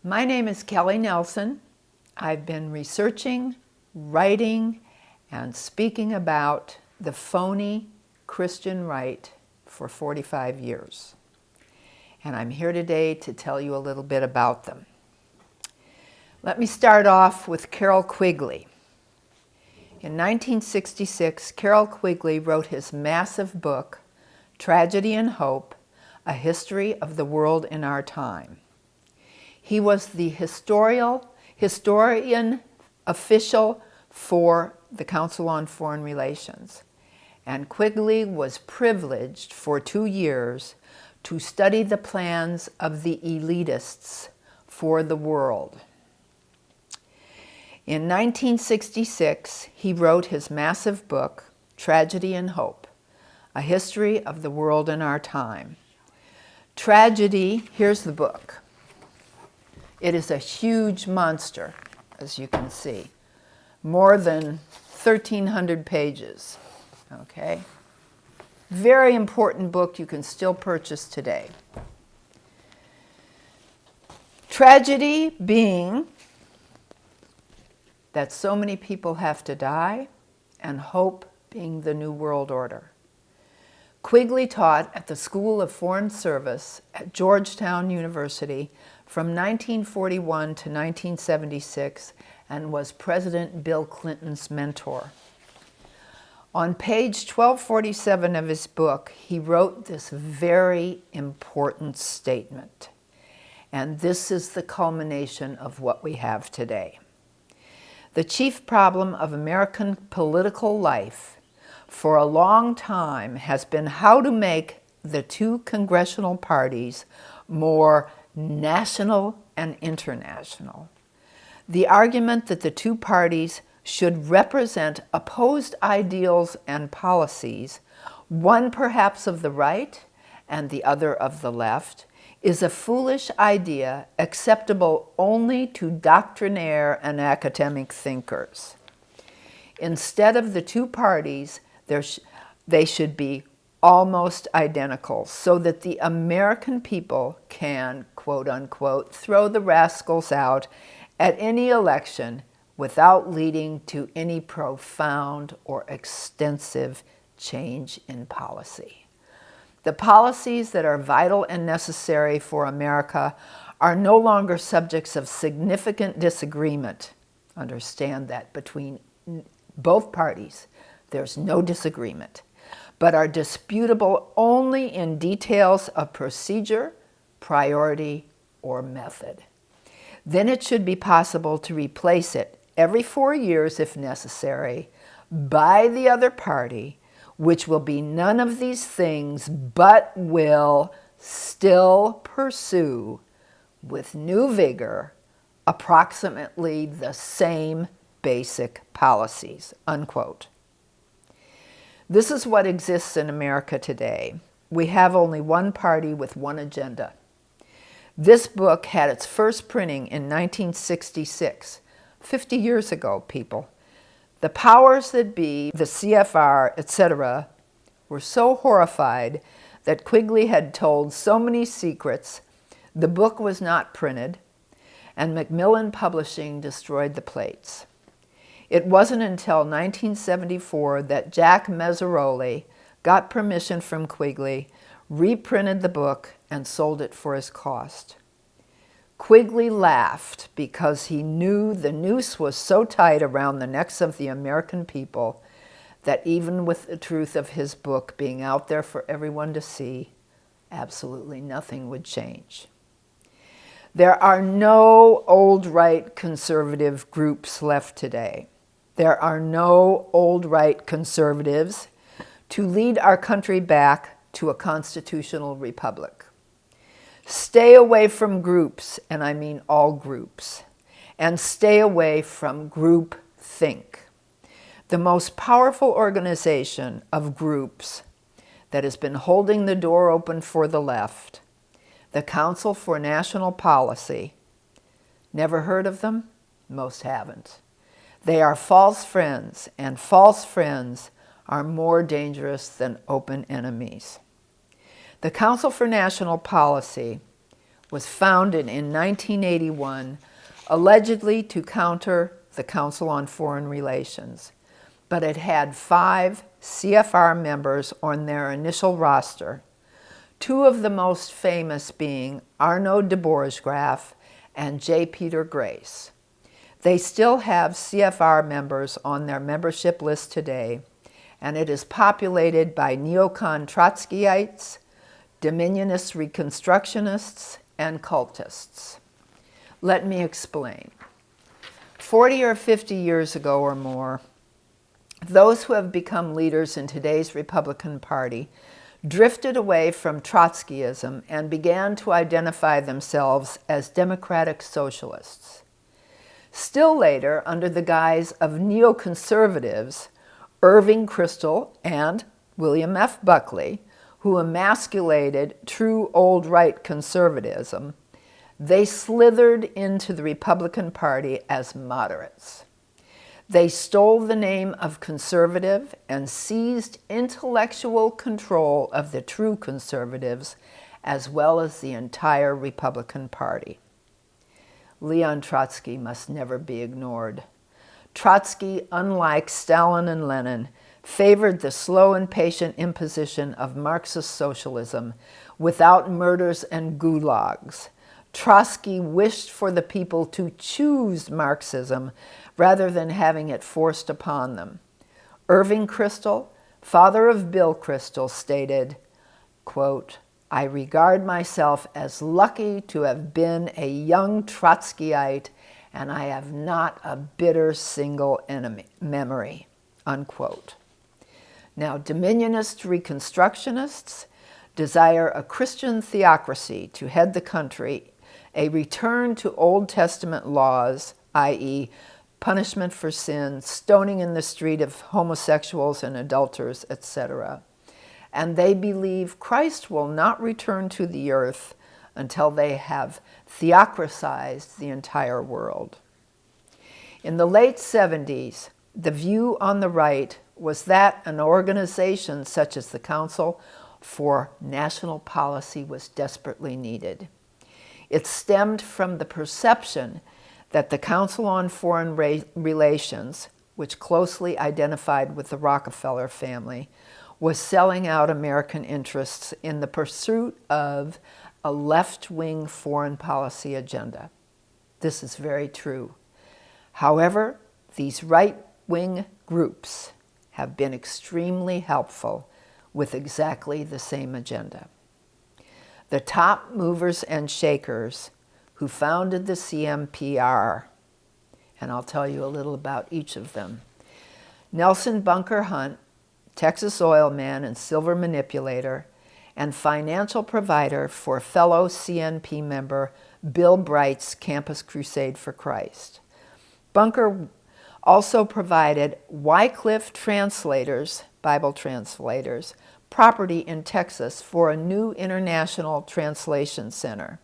My name is Kelleigh Nelson. I've been researching, writing, and speaking about the phony Christian right for 45 years. And I'm here today to tell you a little bit about them. Let me start off with Carroll Quigley. In 1966, Carroll Quigley wrote his massive book, Tragedy and Hope, A History of the World in Our Time. He was the historian official for the Council on Foreign Relations, and Quigley was privileged for 2 years to study the plans of the elitists for the world. In 1966, he wrote his massive book, Tragedy and Hope, A History of the World in Our Time. Tragedy, here's the book. It is a huge monster, as you can see, more than 1,300 pages, okay? Very important book you can still purchase today. Tragedy being that so many people have to die, and hope being the New World Order. Quigley taught at the School of Foreign Service at Georgetown University from 1941 to 1976 and was President Bill Clinton's mentor. On page 1247 of his book, he wrote this very important statement. And this is the culmination of what we have today. The chief problem of American political life for a long time has been how to make the two congressional parties more national and international. The argument that the two parties should represent opposed ideals and policies, one perhaps of the right and the other of the left, is a foolish idea acceptable only to doctrinaire and academic thinkers. Instead of the two parties, they should be almost identical so that the American people can, quote unquote, throw the rascals out at any election without leading to any profound or extensive change in policy. The policies that are vital and necessary for America are no longer subjects of significant disagreement. Understand that between both parties, there's no disagreement, but are disputable only in details of procedure, priority, or method. Then it should be possible to replace it every 4 years if necessary by the other party, which will be none of these things but will still pursue with new vigor approximately the same basic policies, unquote. This is what exists in America today. We have only one party with one agenda. This book had its first printing in 1966, 50 years ago, people. The powers that be, the CFR, etc., were so horrified that Quigley had told so many secrets, the book was not printed, and Macmillan Publishing destroyed the plates. It wasn't until 1974 that Jack Mezzaroli got permission from Quigley, reprinted the book, and sold it for his cost. Quigley laughed because he knew the noose was so tight around the necks of the American people that even with the truth of his book being out there for everyone to see, absolutely nothing would change. There are no old right conservative groups left today. There are no old right conservatives to lead our country back to a constitutional republic. Stay away from groups, and I mean all groups, and stay away from groupthink. The most powerful organization of groups that has been holding the door open for the left, the Council for National Policy. Never heard of them? Most haven't. They are false friends, and false friends are more dangerous than open enemies. The Council for National Policy was founded in 1981, allegedly to counter the Council on Foreign Relations, but it had 5 CFR members on their initial roster, 2 of the most famous being Arnaud de Bourggraff and J. Peter Grace. They still have CFR members on their membership list today, and it is populated by neocon Trotskyites, Dominionist Reconstructionists, and cultists. Let me explain. 40 or 50 years ago or more, those who have become leaders in today's Republican Party drifted away from Trotskyism and began to identify themselves as democratic socialists. Still later, under the guise of neoconservatives, Irving Kristol and William F. Buckley, who emasculated true old right conservatism, they slithered into the Republican Party as moderates. They stole the name of conservative and seized intellectual control of the true conservatives, as well as the entire Republican Party. Leon Trotsky must never be ignored. Trotsky, unlike Stalin and Lenin, favored the slow and patient imposition of Marxist socialism without murders and gulags. Trotsky wished for the people to choose Marxism rather than having it forced upon them. Irving Kristol, father of Bill Kristol, stated, quote, "I regard myself as lucky to have been a young Trotskyite, and I have not a bitter single memory," unquote. Now, Dominionist Reconstructionists desire a Christian theocracy to head the country, a return to Old Testament laws, i.e., punishment for sin, stoning in the street of homosexuals and adulterers, etc. And they believe Christ will not return to the earth until they have theocratized the entire world. In the late 70s, the view on the right was that an organization such as the Council for National Policy was desperately needed. It stemmed from the perception that the Council on Foreign Relations, which closely identified with the Rockefeller family, was selling out American interests in the pursuit of a left-wing foreign policy agenda. This is very true. However, these right-wing groups have been extremely helpful with exactly the same agenda. The top movers and shakers who founded the CMPR, and I'll tell you a little about each of them. Nelson Bunker Hunt, Texas oil man and silver manipulator, and financial provider for fellow CNP member Bill Bright's Campus Crusade for Christ. Bunker also provided Wycliffe translators, Bible translators, property in Texas for a new international translation center.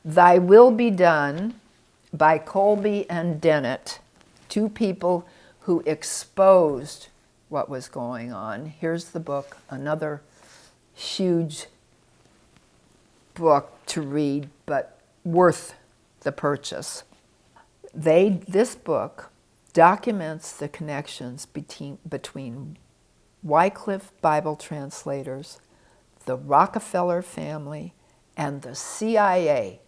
Thy Will Be Done by Colby and Dennett, 2 people who exposed what was going on. Here's the book, another huge book to read, but worth the purchase. This book documents the connections between Wycliffe Bible translators, the Rockefeller family, and the CIA,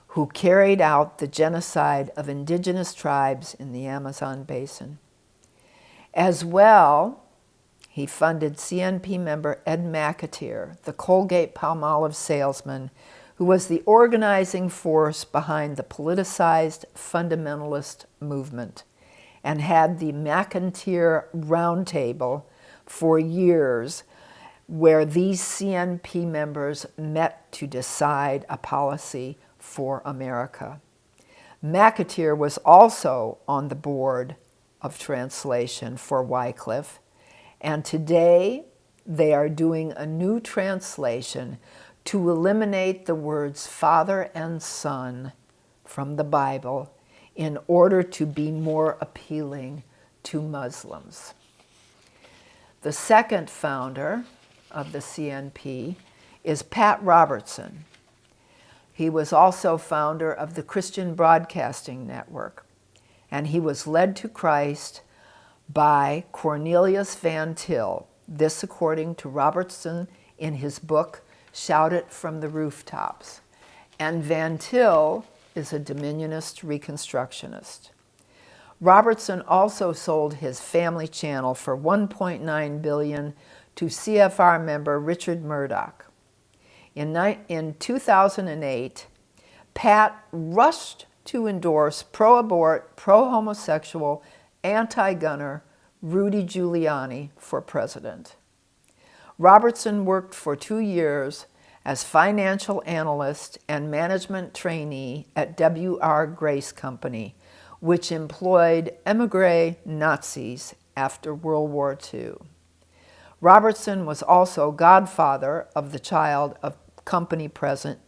who carried out the genocide of indigenous tribes in the Amazon basin. As well, he funded CNP member Ed McAteer, the Colgate-Palmolive salesman, who was the organizing force behind the politicized fundamentalist movement, and had the McAteer Roundtable for years, where these CNP members met to decide a policy for America. McAteer was also on the board of translation for Wycliffe, and today they are doing a new translation to eliminate the words Father and Son from the Bible in order to be more appealing to Muslims. The second founder of the CNP is Pat Robertson. He was also founder of the Christian Broadcasting Network, and he was led to Christ by Cornelius Van Til, this according to Robertson in his book, Shout It from the Rooftops. And Van Til is a Dominionist Reconstructionist. Robertson also sold his family channel for $1.9 billion to CFR member Richard Murdoch. In 2008, Pat rushed to endorse pro-abort, pro-homosexual, anti-gunner Rudy Giuliani for president. Robertson worked for 2 years as financial analyst and management trainee at W.R. Grace Company, which employed émigré Nazis after World War II. Robertson was also godfather of the child of company president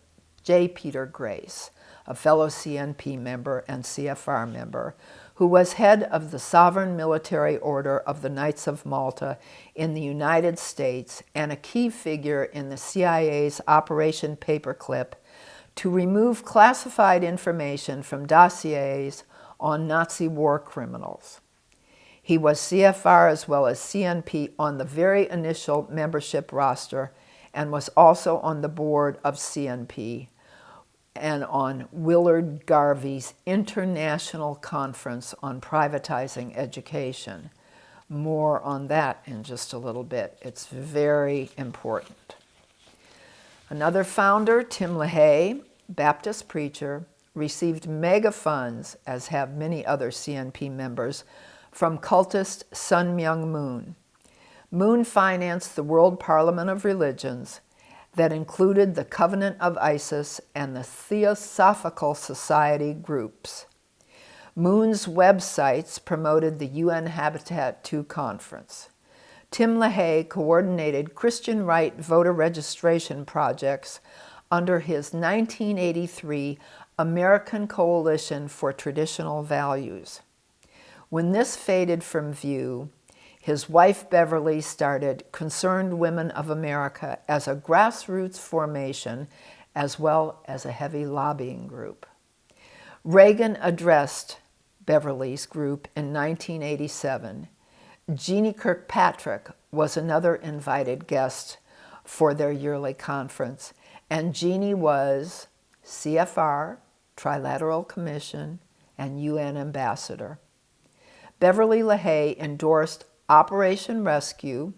J. Peter Grace, a fellow CNP member and CFR member, who was head of the Sovereign Military Order of the Knights of Malta in the United States and a key figure in the CIA's Operation Paperclip to remove classified information from dossiers on Nazi war criminals. He was CFR as well as CNP on the very initial membership roster and was also on the board of CNP and on Willard Garvey's International Conference on Privatizing Education. More on that in just a little bit. It's very important. Another founder, Tim LaHaye, Baptist preacher, received mega funds, as have many other CNP members, from cultist Sun Myung Moon. Moon financed the World Parliament of Religions that included the Covenant of Isis and the Theosophical Society groups. Moon's websites promoted the UN Habitat II conference. Tim LaHaye coordinated Christian right voter registration projects under his 1983 American Coalition for Traditional Values. When this faded from view, his wife Beverly started Concerned Women of America as a grassroots formation as well as a heavy lobbying group. Reagan addressed Beverly's group in 1987. Jeannie Kirkpatrick was another invited guest for their yearly conference, and Jeannie was CFR, Trilateral Commission, and UN Ambassador. Beverly LaHaye endorsed Operation Rescue,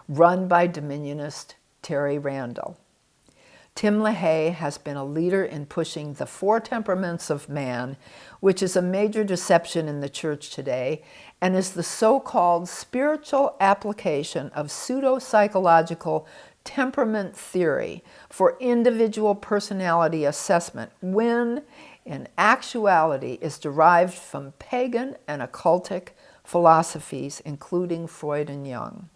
run by Dominionist Terry Randall. Tim LaHaye has been a leader in pushing the four temperaments of man, which is a major deception in the church today, and is the so-called spiritual application of pseudo-psychological temperament theory for individual personality assessment, when in actuality is derived from pagan and occultic philosophies, including Freud and Jung.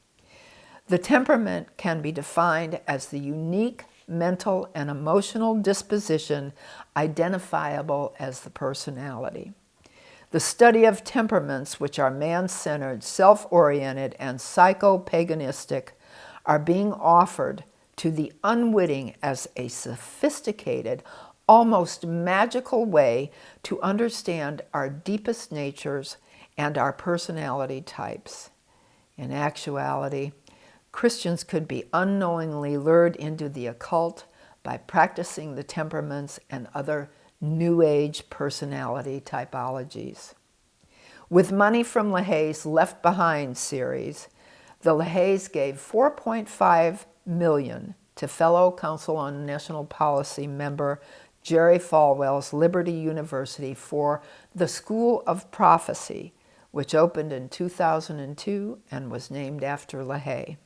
The temperament can be defined as the unique mental and emotional disposition identifiable as the personality. The study of temperaments, which are man-centered, self-oriented, and psycho-paganistic, are being offered to the unwitting as a sophisticated, almost magical way to understand our deepest natures and our personality types. In actuality, Christians could be unknowingly lured into the occult by practicing the temperaments and other New Age personality typologies. With money from LaHaye's Left Behind series, the LaHayes gave $4.5 million to fellow Council on National Policy member Jerry Falwell's Liberty University for the School of Prophecy, which opened in 2002 and was named after LaHaye.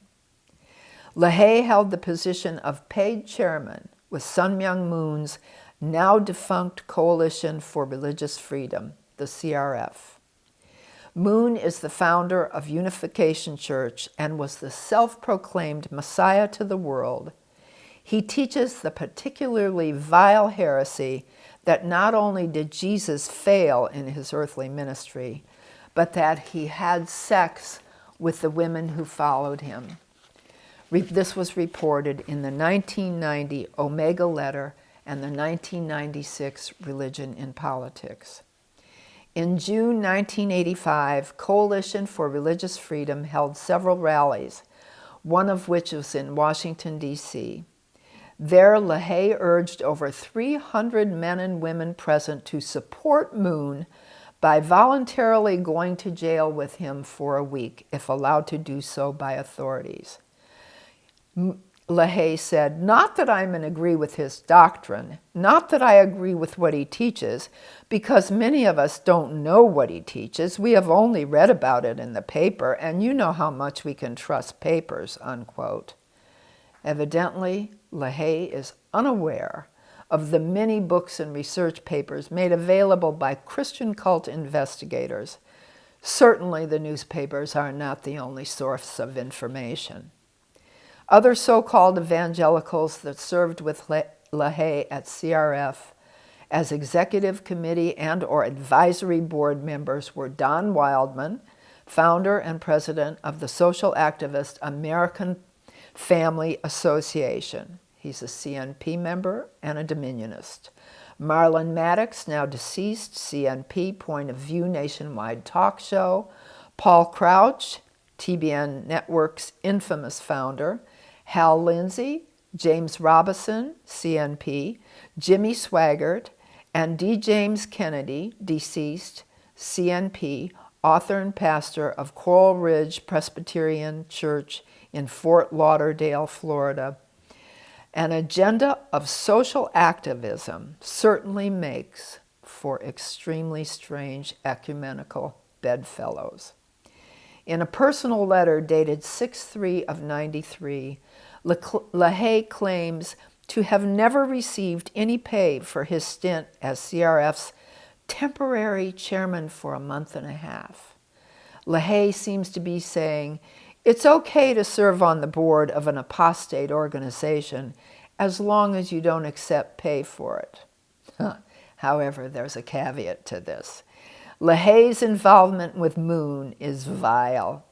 LaHaye held the position of paid chairman with Sun Myung Moon's now defunct Coalition for Religious Freedom, the CRF. Moon is the founder of Unification Church and was the self-proclaimed Messiah to the world. He teaches the particularly vile heresy that not only did Jesus fail in his earthly ministry, but that he had sex with the women who followed him. This was reported in the 1990 Omega Letter and the 1996 Religion in Politics. In June 1985, Coalition for Religious Freedom held several rallies, one of which was in Washington, D.C. There, LaHaye urged over 300 men and women present to support Moon by voluntarily going to jail with him for a week, if allowed to do so by authorities. LaHaye said, "Not that I'm in agree with his doctrine, not that I agree with what he teaches, because many of us don't know what he teaches. We have only read about it in the paper, and you know how much we can trust papers," unquote. Evidently, LaHaye is unaware of the many books and research papers made available by Christian cult investigators. Certainly, the newspapers are not the only source of information. Other so-called evangelicals that served with LaHaye at CRF as executive committee and or advisory board members were Don Wildman, founder and president of the social activist American Family Association. He's a CNP member and a Dominionist. Marlon Maddox, now deceased, CNP Point of View nationwide talk show. Paul Crouch, TBN Network's infamous founder. Hal Lindsey, James Robison, CNP, Jimmy Swaggart, and D. James Kennedy, deceased, CNP, author and pastor of Coral Ridge Presbyterian Church in Fort Lauderdale, Florida. An agenda of social activism certainly makes for extremely strange ecumenical bedfellows. In a personal letter dated 6/3 of 93, LaHaye claims to have never received any pay for his stint as CRF's temporary chairman for a month and a half. LaHaye seems to be saying, it's okay to serve on the board of an apostate organization as long as you don't accept pay for it. However, there's a caveat to this. LaHaye's involvement with Moon is vile.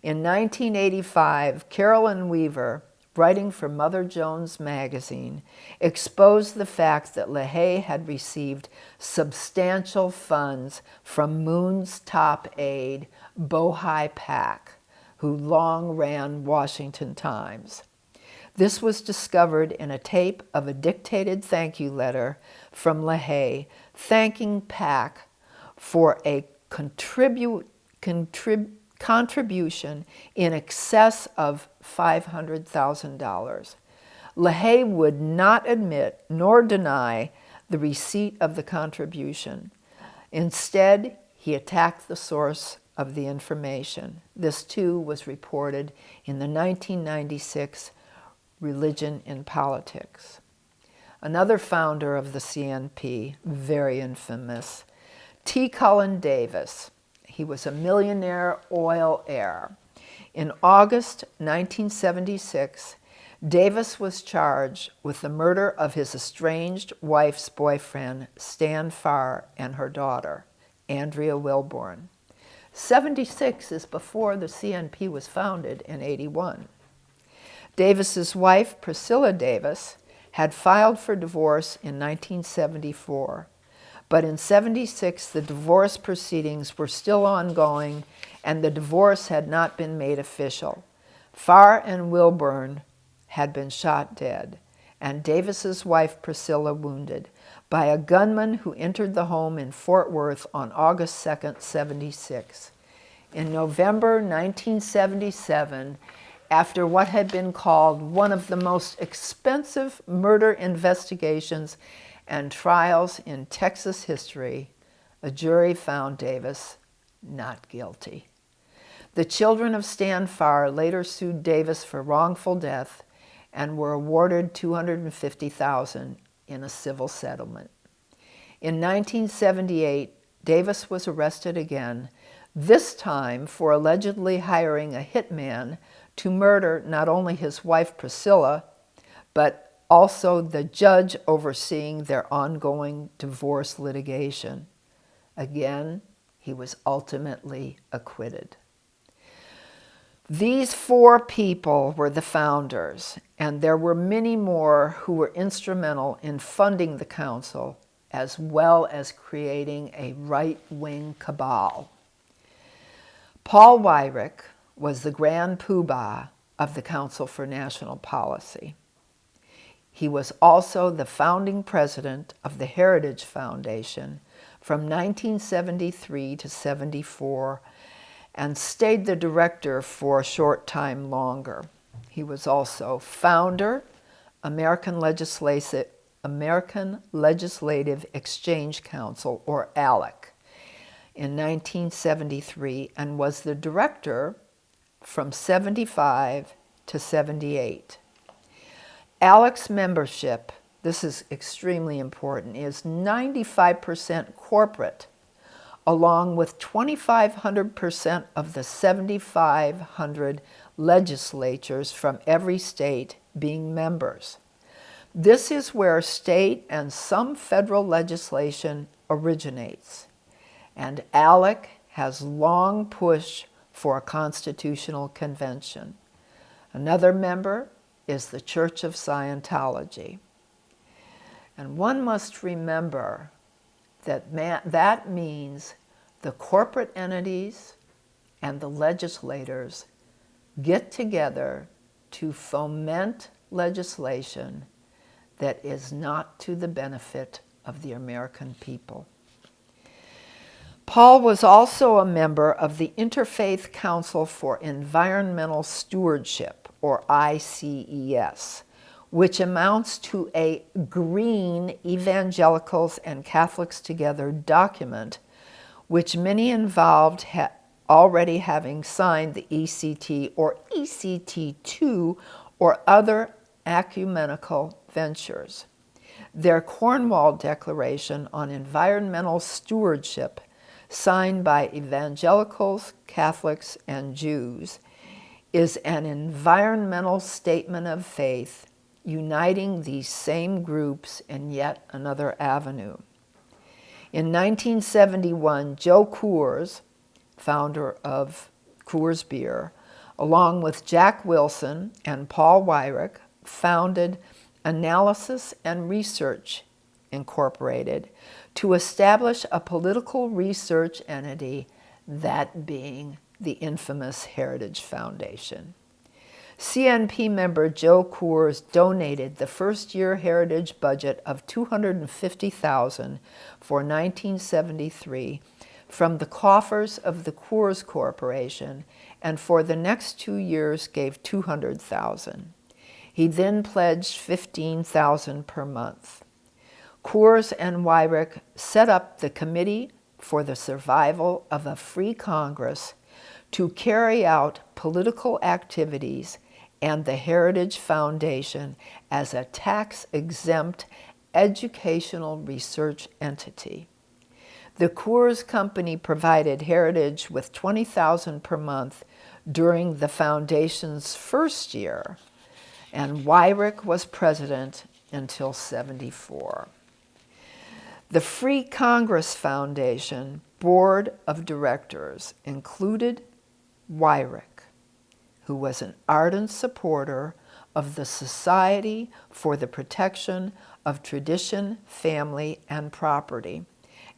In 1985, Carolyn Weaver, writing for Mother Jones magazine, exposed the fact that LaHaye had received substantial funds from Moon's top aide, Bohai Pak, who long ran Washington Times. This was discovered in a tape of a dictated thank you letter from LaHaye thanking Pak for a contribution in excess of $500,000. LaHaye would not admit nor deny the receipt of the contribution. Instead, he attacked the source of the information. This, too, was reported in the 1996 Religion in Politics. Another founder of the CNP, very infamous, T. Cullen Davis. He was a millionaire oil heir. In August 1976, Davis was charged with the murder of his estranged wife's boyfriend, Stan Farr, and her daughter, Andrea Wilborn. 76 is before the CNP was founded in 81. Davis's wife, Priscilla Davis, had filed for divorce in 1974. But in 76, the divorce proceedings were still ongoing and the divorce had not been made official. Farr and Wilburn had been shot dead, and Davis's wife Priscilla wounded by a gunman who entered the home in Fort Worth on August 2nd, 76. In November 1977, after what had been called one of the most expensive murder investigations and trials in Texas history, a jury found Davis not guilty. The children of Stan Farr later sued Davis for wrongful death and were awarded $250,000 in a civil settlement. In 1978, Davis was arrested again, this time for allegedly hiring a hitman to murder not only his wife Priscilla, but also the judge overseeing their ongoing divorce litigation. Again, he was ultimately acquitted. These 4 people were the founders, and there were many more who were instrumental in funding the council, as well as creating a right-wing cabal. Paul Weyrich was the grand poobah of the Council for National Policy. He was also the founding president of the Heritage Foundation from 1973 to 74, and stayed the director for a short time longer. He was also founder, American Legislative Exchange Council, or ALEC, in 1973, and was the director from 75 to 78. ALEC's membership, this is extremely important, is 95% corporate, along with 2,500% of the 7,500 legislatures from every state being members. This is where state and some federal legislation originates, and ALEC has long pushed for a constitutional convention. Another member is the Church of Scientology. And one must remember that means the corporate entities and the legislators get together to foment legislation that is not to the benefit of the American people. Paul was also a member of the Interfaith Council for Environmental Stewardship, or ICES, which amounts to a green Evangelicals and Catholics Together document, which many involved already having signed the ECT or ECT2 or other ecumenical ventures. Their Cornwall Declaration on Environmental Stewardship, signed by evangelicals, Catholics, and Jews, is an environmental statement of faith uniting these same groups in yet another avenue. In 1971, Joe Coors, founder of Coors Beer, along with Jack Wilson and Paul Weyrich, founded Analysis and Research Incorporated to establish a political research entity, that being the infamous Heritage Foundation. CNP member Joe Coors donated the first-year Heritage budget of $250,000 for 1973 from the coffers of the Coors Corporation, and for the next 2 years gave $200,000. He then pledged $15,000 per month. Coors and Weyrich set up the Committee for the Survival of a Free Congress to carry out political activities and the Heritage Foundation as a tax-exempt educational research entity. The Coors Company provided Heritage with $20,000 per month during the foundation's first year, and Weyrich was president until '74. The Free Congress Foundation Board of Directors included Weyrich, who was an ardent supporter of the Society for the Protection of Tradition, Family, and Property,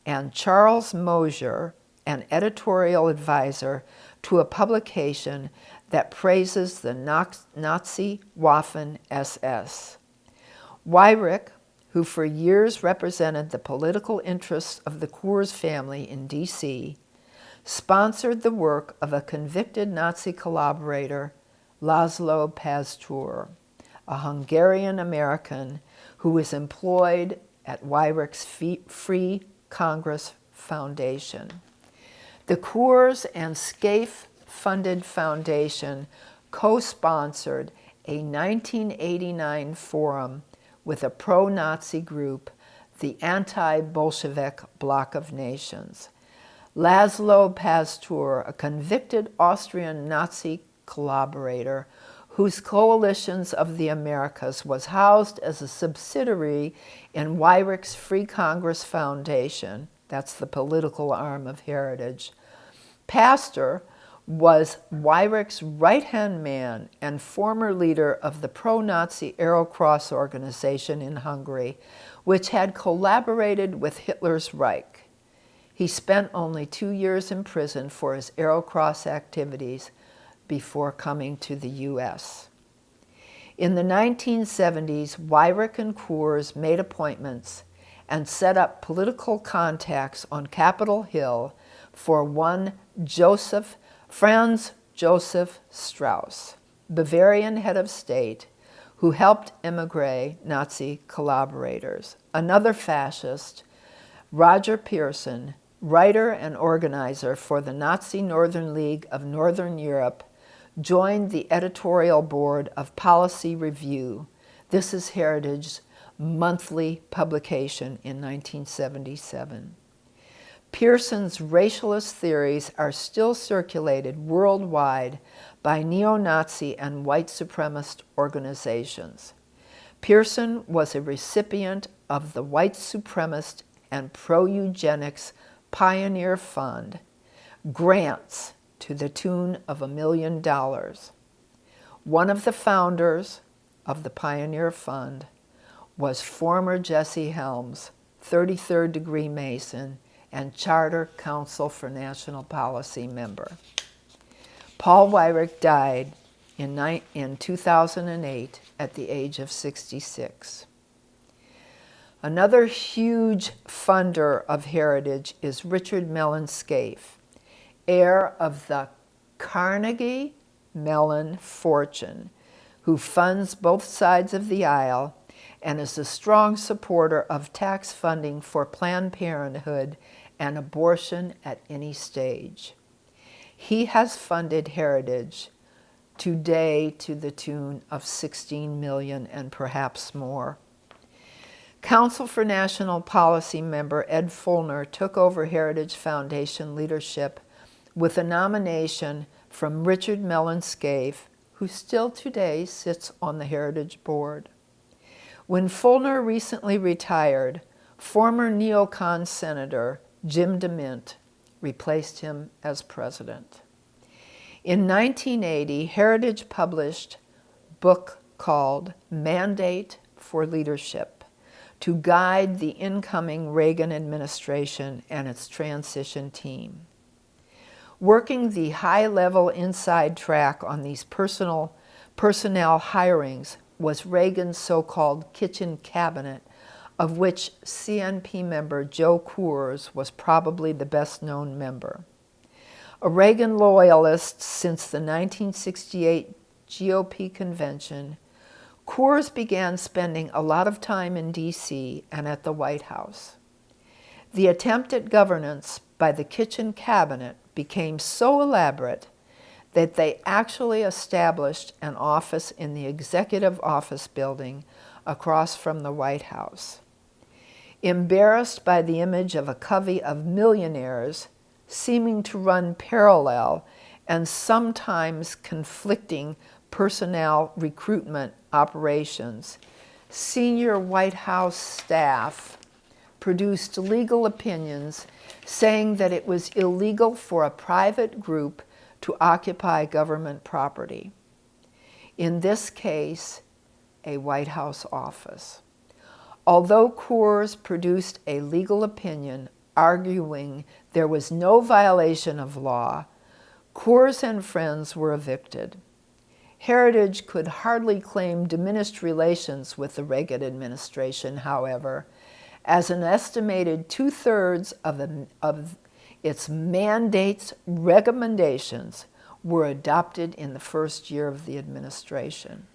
and Charles Mosier, an editorial advisor to a publication that praises the Nazi Waffen-SS. Weyrich, who for years represented the political interests of the Coors family in D.C., sponsored the work of a convicted Nazi collaborator, Laszlo Pastor, a Hungarian-American who was employed at Weyrich's Free Congress Foundation. The Coors and Scaife-funded foundation co-sponsored a 1989 forum with a pro-Nazi group, the Anti-Bolshevik Bloc of Nations. Laszlo Pastor, a convicted Austrian Nazi collaborator whose Coalitions of the Americas was housed as a subsidiary in Weyrich's Free Congress Foundation, that's the political arm of Heritage. Pastor was Weirich's right-hand man and former leader of the pro-Nazi Arrow Cross organization in Hungary, which had collaborated with Hitler's Reich. He spent only 2 years in prison for his Arrow Cross activities before coming to the U.S. In the 1970s, Weirich and Coors made appointments and set up political contacts on Capitol Hill for one Franz Joseph Strauss, Bavarian head of state, who helped emigre Nazi collaborators. Another fascist, Roger Pearson, writer and organizer for the Nazi Northern League of Northern Europe, joined the editorial board of Policy Review. This is Heritage's monthly publication in 1977. Pearson's racialist theories are still circulated worldwide by neo-Nazi and white supremacist organizations. Pearson was a recipient of the white supremacist and pro-eugenics Pioneer Fund, grants to the tune of $1 million. One of the founders of the Pioneer Fund was former Jesse Helms, 33rd degree Mason, and Charter Council for National Policy member. Paul Weirich died in 2008 at the age of 66. Another huge funder of heritage is Richard Mellon Scaife, heir of the Carnegie Mellon fortune, who funds both sides of the aisle and is a strong supporter of tax funding for Planned Parenthood and abortion at any stage. He has funded heritage today to the tune of $16 million and perhaps more. Council for National Policy member Ed Fulner took over Heritage Foundation leadership with a nomination from Richard Mellon Scaife, who still today sits on the Heritage Board. When Fulner recently retired, former neocon Senator Jim DeMint replaced him as president. In 1980, Heritage published a book called Mandate for Leadership to guide the incoming Reagan administration and its transition team. Working the high-level inside track on these personnel hirings was Reagan's so-called kitchen cabinet, of which CNP member Joe Coors was probably the best-known member. A Reagan loyalist since the 1968 GOP convention, Coors began spending a lot of time in D.C. and at the White House. The attempt at governance by the kitchen cabinet became so elaborate that they actually established an office in the Executive Office building across from the White House. Embarrassed by the image of a covey of millionaires seeming to run parallel and sometimes conflicting personnel recruitment operations, senior White House staff produced legal opinions saying that it was illegal for a private group to occupy government property. In this case, a White House office. Although Coors produced a legal opinion arguing there was no violation of law, Coors and friends were evicted. Heritage could hardly claim diminished relations with the Reagan administration, however, as an estimated 2/3 of its mandate's recommendations were adopted in the first year of the administration.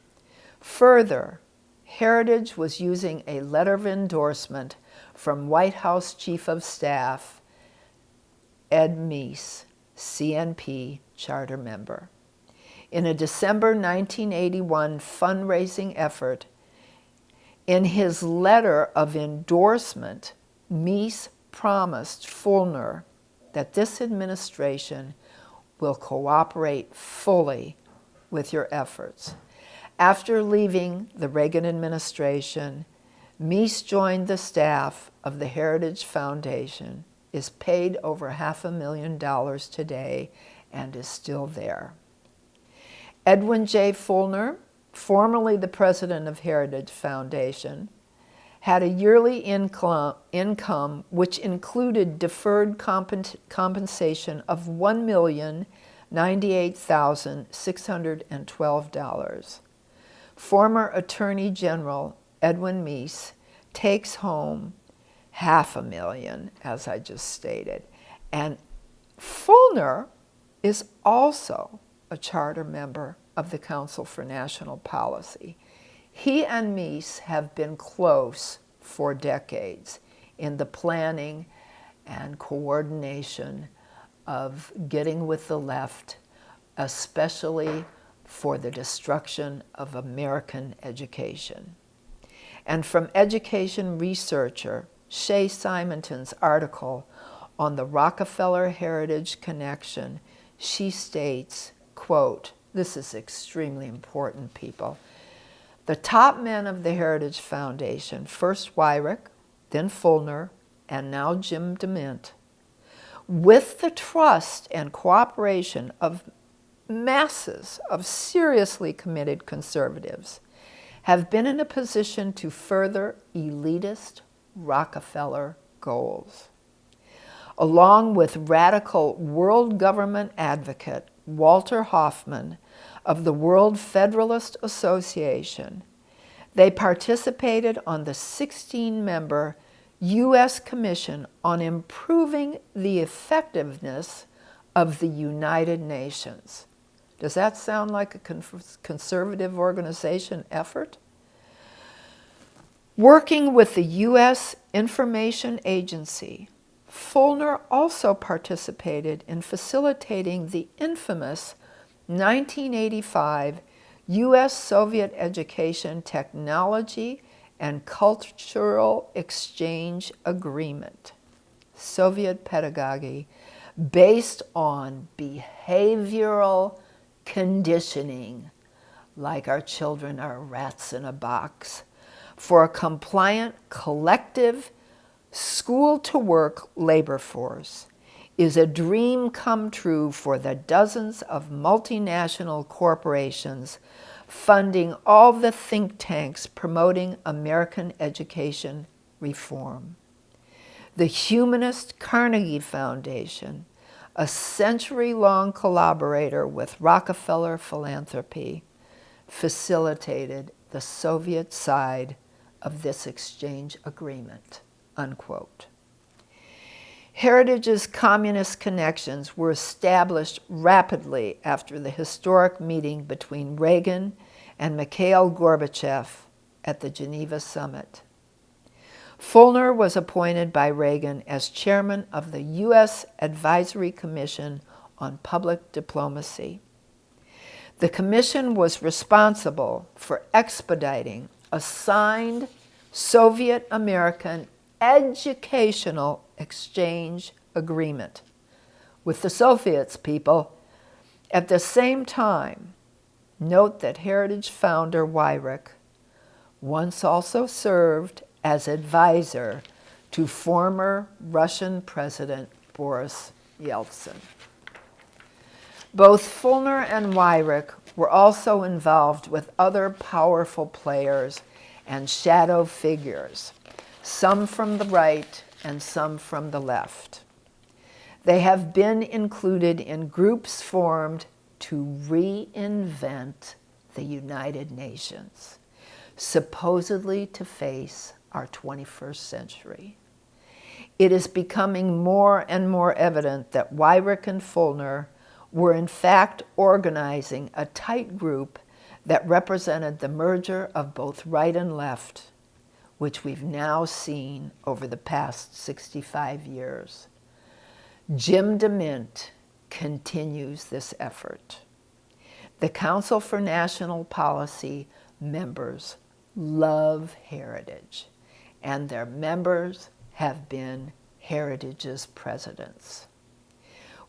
Further, Heritage was using a letter of endorsement from White House Chief of Staff Ed Meese, CNP charter member. In a December 1981 fundraising effort, in his letter of endorsement, Meese promised Fulner that this administration will cooperate fully with your efforts. After leaving the Reagan administration, Meese joined the staff of the Heritage Foundation, is paid over $500,000 today, and is still there. Edwin J. Fulner, formerly the president of Heritage Foundation, had a yearly income which included deferred compensation of $1,098,612. Former Attorney General Edwin Meese takes home $500,000, as I just stated. And Fulner is also a charter member of the Council for National Policy. He and Meese have been close for decades in the planning and coordination of getting with the left, especially for the destruction of American education. And from education researcher Shay Simonton's article on the Rockefeller Heritage Connection, she states, quote, this is extremely important, people. The top men of the Heritage Foundation, first Weyrich, then Fulner, and now Jim DeMint, with the trust and cooperation of masses of seriously committed conservatives, have been in a position to further elitist Rockefeller goals. Along with radical world government advocate Walter Hoffman of the World Federalist Association, they participated on the 16-member U.S. Commission on Improving the Effectiveness of the United Nations. Does that sound like a conservative organization effort? Working with the U.S. Information Agency, Fulner also participated in facilitating the infamous 1985 U.S.-Soviet Education Technology and Cultural Exchange Agreement, Soviet pedagogy based on behavioral conditioning, like our children are rats in a box, for a compliant, collective, school-to-work labor force, is a dream come true for the dozens of multinational corporations funding all the think tanks promoting American education reform. The humanist Carnegie Foundation, a century-long collaborator with Rockefeller Philanthropy, facilitated the Soviet side of this exchange agreement, unquote. Heritage's communist connections were established rapidly after the historic meeting between Reagan and Mikhail Gorbachev at the Geneva Summit. Fulner was appointed by Reagan as chairman of the U.S. Advisory Commission on Public Diplomacy. The commission was responsible for expediting a signed Soviet-American educational exchange agreement with the Soviets, people. At the same time, note that Heritage founder Weyrich once also served as advisor to former Russian President Boris Yeltsin. Both Fulner and Weyrich were also involved with other powerful players and shadow figures, some from the right and some from the left. They have been included in groups formed to reinvent the United Nations, supposedly to face our 21st century. It is becoming more and more evident that Weyrich and Fulner were in fact organizing a tight group that represented the merger of both right and left, which we've now seen over the past 65 years. Jim DeMint continues this effort. The Council for National Policy members love Heritage, and their members have been Heritage's presidents.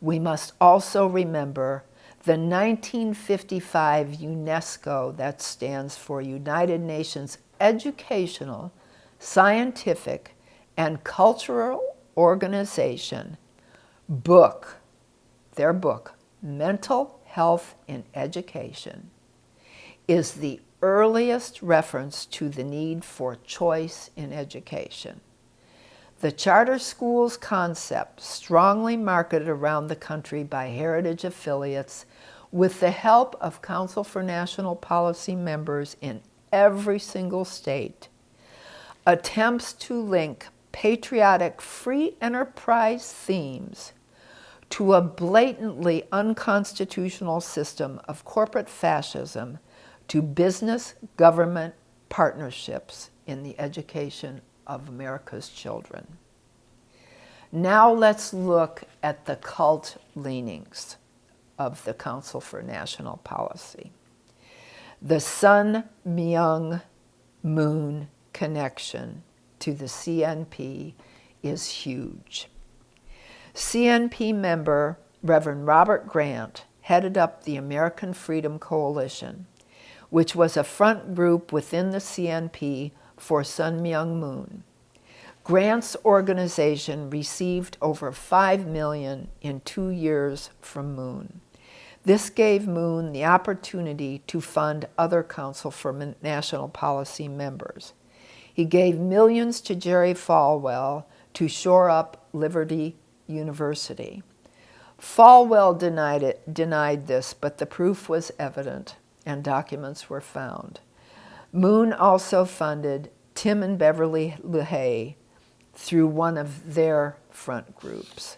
We must also remember the 1955 UNESCO, that stands for United Nations Educational, Scientific, and Cultural Organization, book, their book, mental health in education, is the earliest reference to the need for choice in education. The charter schools concept, strongly marketed around the country by Heritage affiliates, with the help of Council for National Policy members in every single state, attempts to link patriotic free enterprise themes to a blatantly unconstitutional system of corporate fascism, to business-government partnerships in the education of America's children. Now let's look at the cult leanings of the Council for National Policy. The sun-myung-moon connection to the CNP is huge. CNP member Reverend Robert Grant headed up the American Freedom Coalition, which was a front group within the CNP for Sun-Myung-Moon. Grant's organization received over $5 million in 2 years from Moon. This gave Moon the opportunity to fund other Council for National Policy members. He gave millions to Jerry Falwell to shore up Liberty University. Falwell denied this, but the proof was evident and documents were found. Moon also funded Tim and Beverly LaHaye through one of their front groups.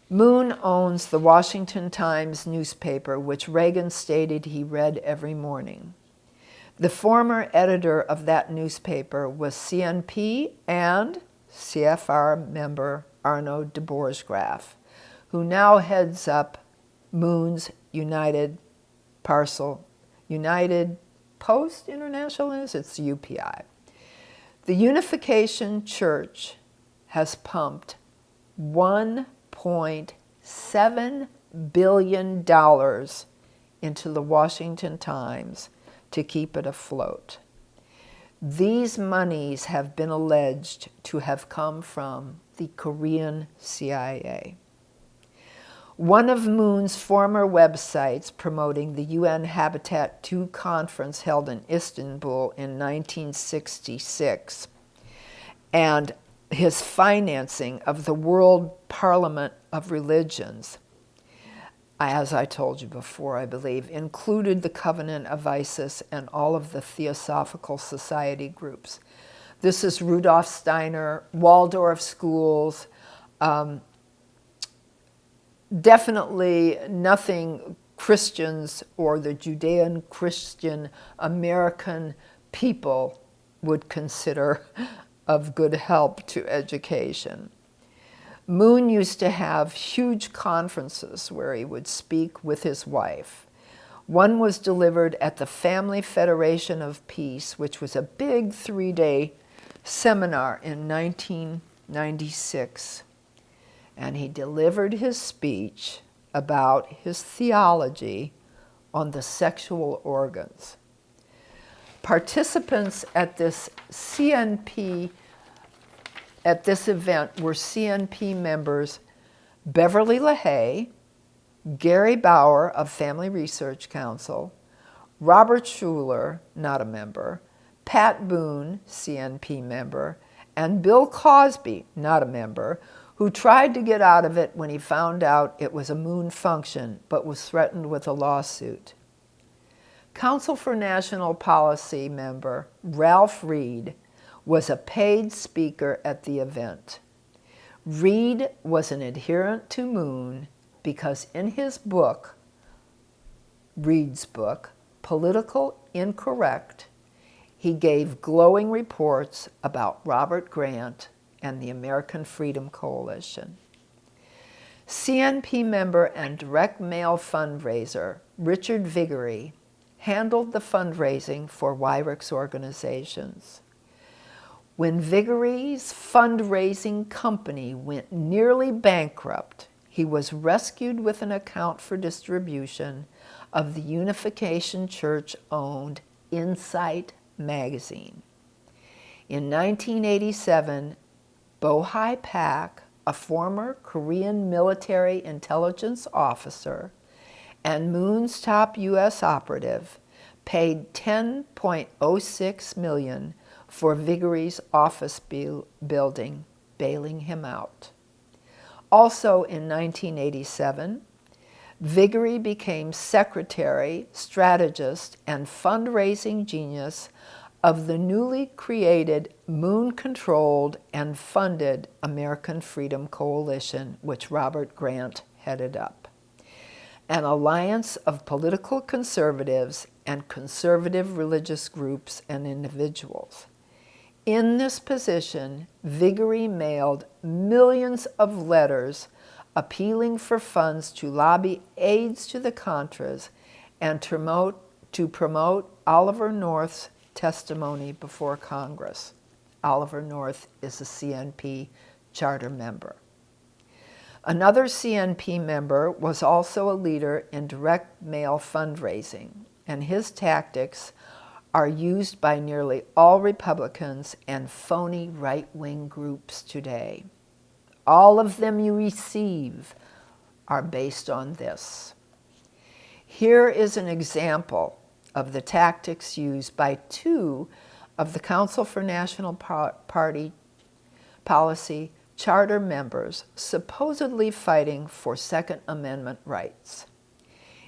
Moon owns the Washington Times newspaper, which Reagan stated he read every morning. The former editor of that newspaper was CNP and CFR member Arno de Borschgraf, who now heads up Moon's United Post International, it's UPI. The Unification Church has pumped $1.7 billion into the Washington Times to keep it afloat. These monies have been alleged to have come from the Korean CIA. One of Moon's former websites promoting the UN Habitat II conference held in Istanbul in 1966 and his financing of the World Parliament of Religions, as I told you before, I believe, included the Covenant of Isis and all of the Theosophical Society groups. This is Rudolf Steiner, Waldorf schools, definitely nothing Christians or the Judean Christian American people would consider of good help to education. Moon used to have huge conferences where he would speak with his wife. One was delivered at the Family Federation of Peace, which was a big 3-day seminar in 1996. And he delivered his speech about his theology on the sexual organs. Participants at this event were CNP members Beverly LaHaye, Gary Bauer of Family Research Council, Robert Schuller, not a member, Pat Boone, CNP member, and Bill Cosby, not a member, who tried to get out of it when he found out it was a Moon function, but was threatened with a lawsuit. Council for National Policy member Ralph Reed was a paid speaker at the event. Reed was an adherent to Moon because in his book, Reed's book, Political Incorrect, he gave glowing reports about Robert Grant and the American Freedom Coalition. CNP member and direct mail fundraiser Richard Viguerie handled the fundraising for Weirich's organizations. When Vigorie's fundraising company went nearly bankrupt, he was rescued with an account for distribution of the Unification Church-owned Insight magazine. In 1987, Bo-Hai Pak, a former Korean military intelligence officer, and Moon's top U.S. operative, paid $10.06 million for Vigory's office building, bailing him out. Also in 1987, Vigory became secretary, strategist, and fundraising genius of the newly created Moon-controlled and funded American Freedom Coalition, which Robert Grant headed up, an alliance of political conservatives and conservative religious groups and individuals. In this position, Vigory mailed millions of letters appealing for funds to lobby aides to the Contras and to promote Oliver North's testimony before Congress. Oliver North is a CNP charter member. Another CNP member was also a leader in direct mail fundraising, and his tactics are used by nearly all Republicans and phony right-wing groups today. All of them you receive are based on this. Here is an example of the tactics used by two of the Council for National Party Policy charter members supposedly fighting for Second Amendment rights.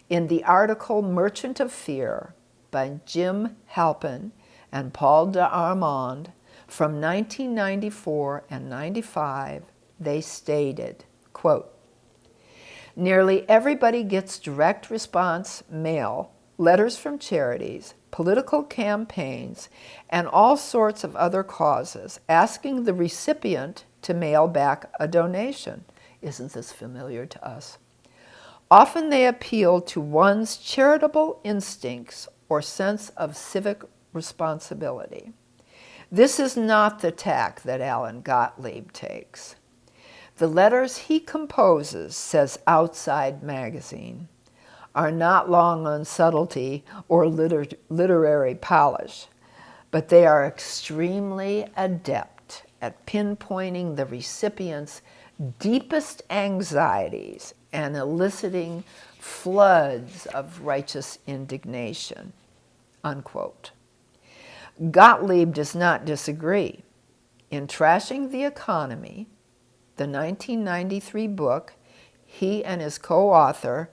In the article Merchant of Fear by Jim Halpin and Paul d'Armand from 1994 and 95, they stated, quote, "Nearly everybody gets direct response mail, letters from charities, political campaigns, and all sorts of other causes asking the recipient to mail back a donation." Isn't this familiar to us? Often they appeal to one's charitable instincts or sense of civic responsibility. This is not the tack that Alan Gottlieb takes. The letters he composes, says Outside Magazine, are not long on subtlety or literary polish, but they are extremely adept at pinpointing the recipient's deepest anxieties and eliciting floods of righteous indignation, unquote. Gottlieb does not disagree. In Trashing the Economy, the 1993 book, he and his co-author,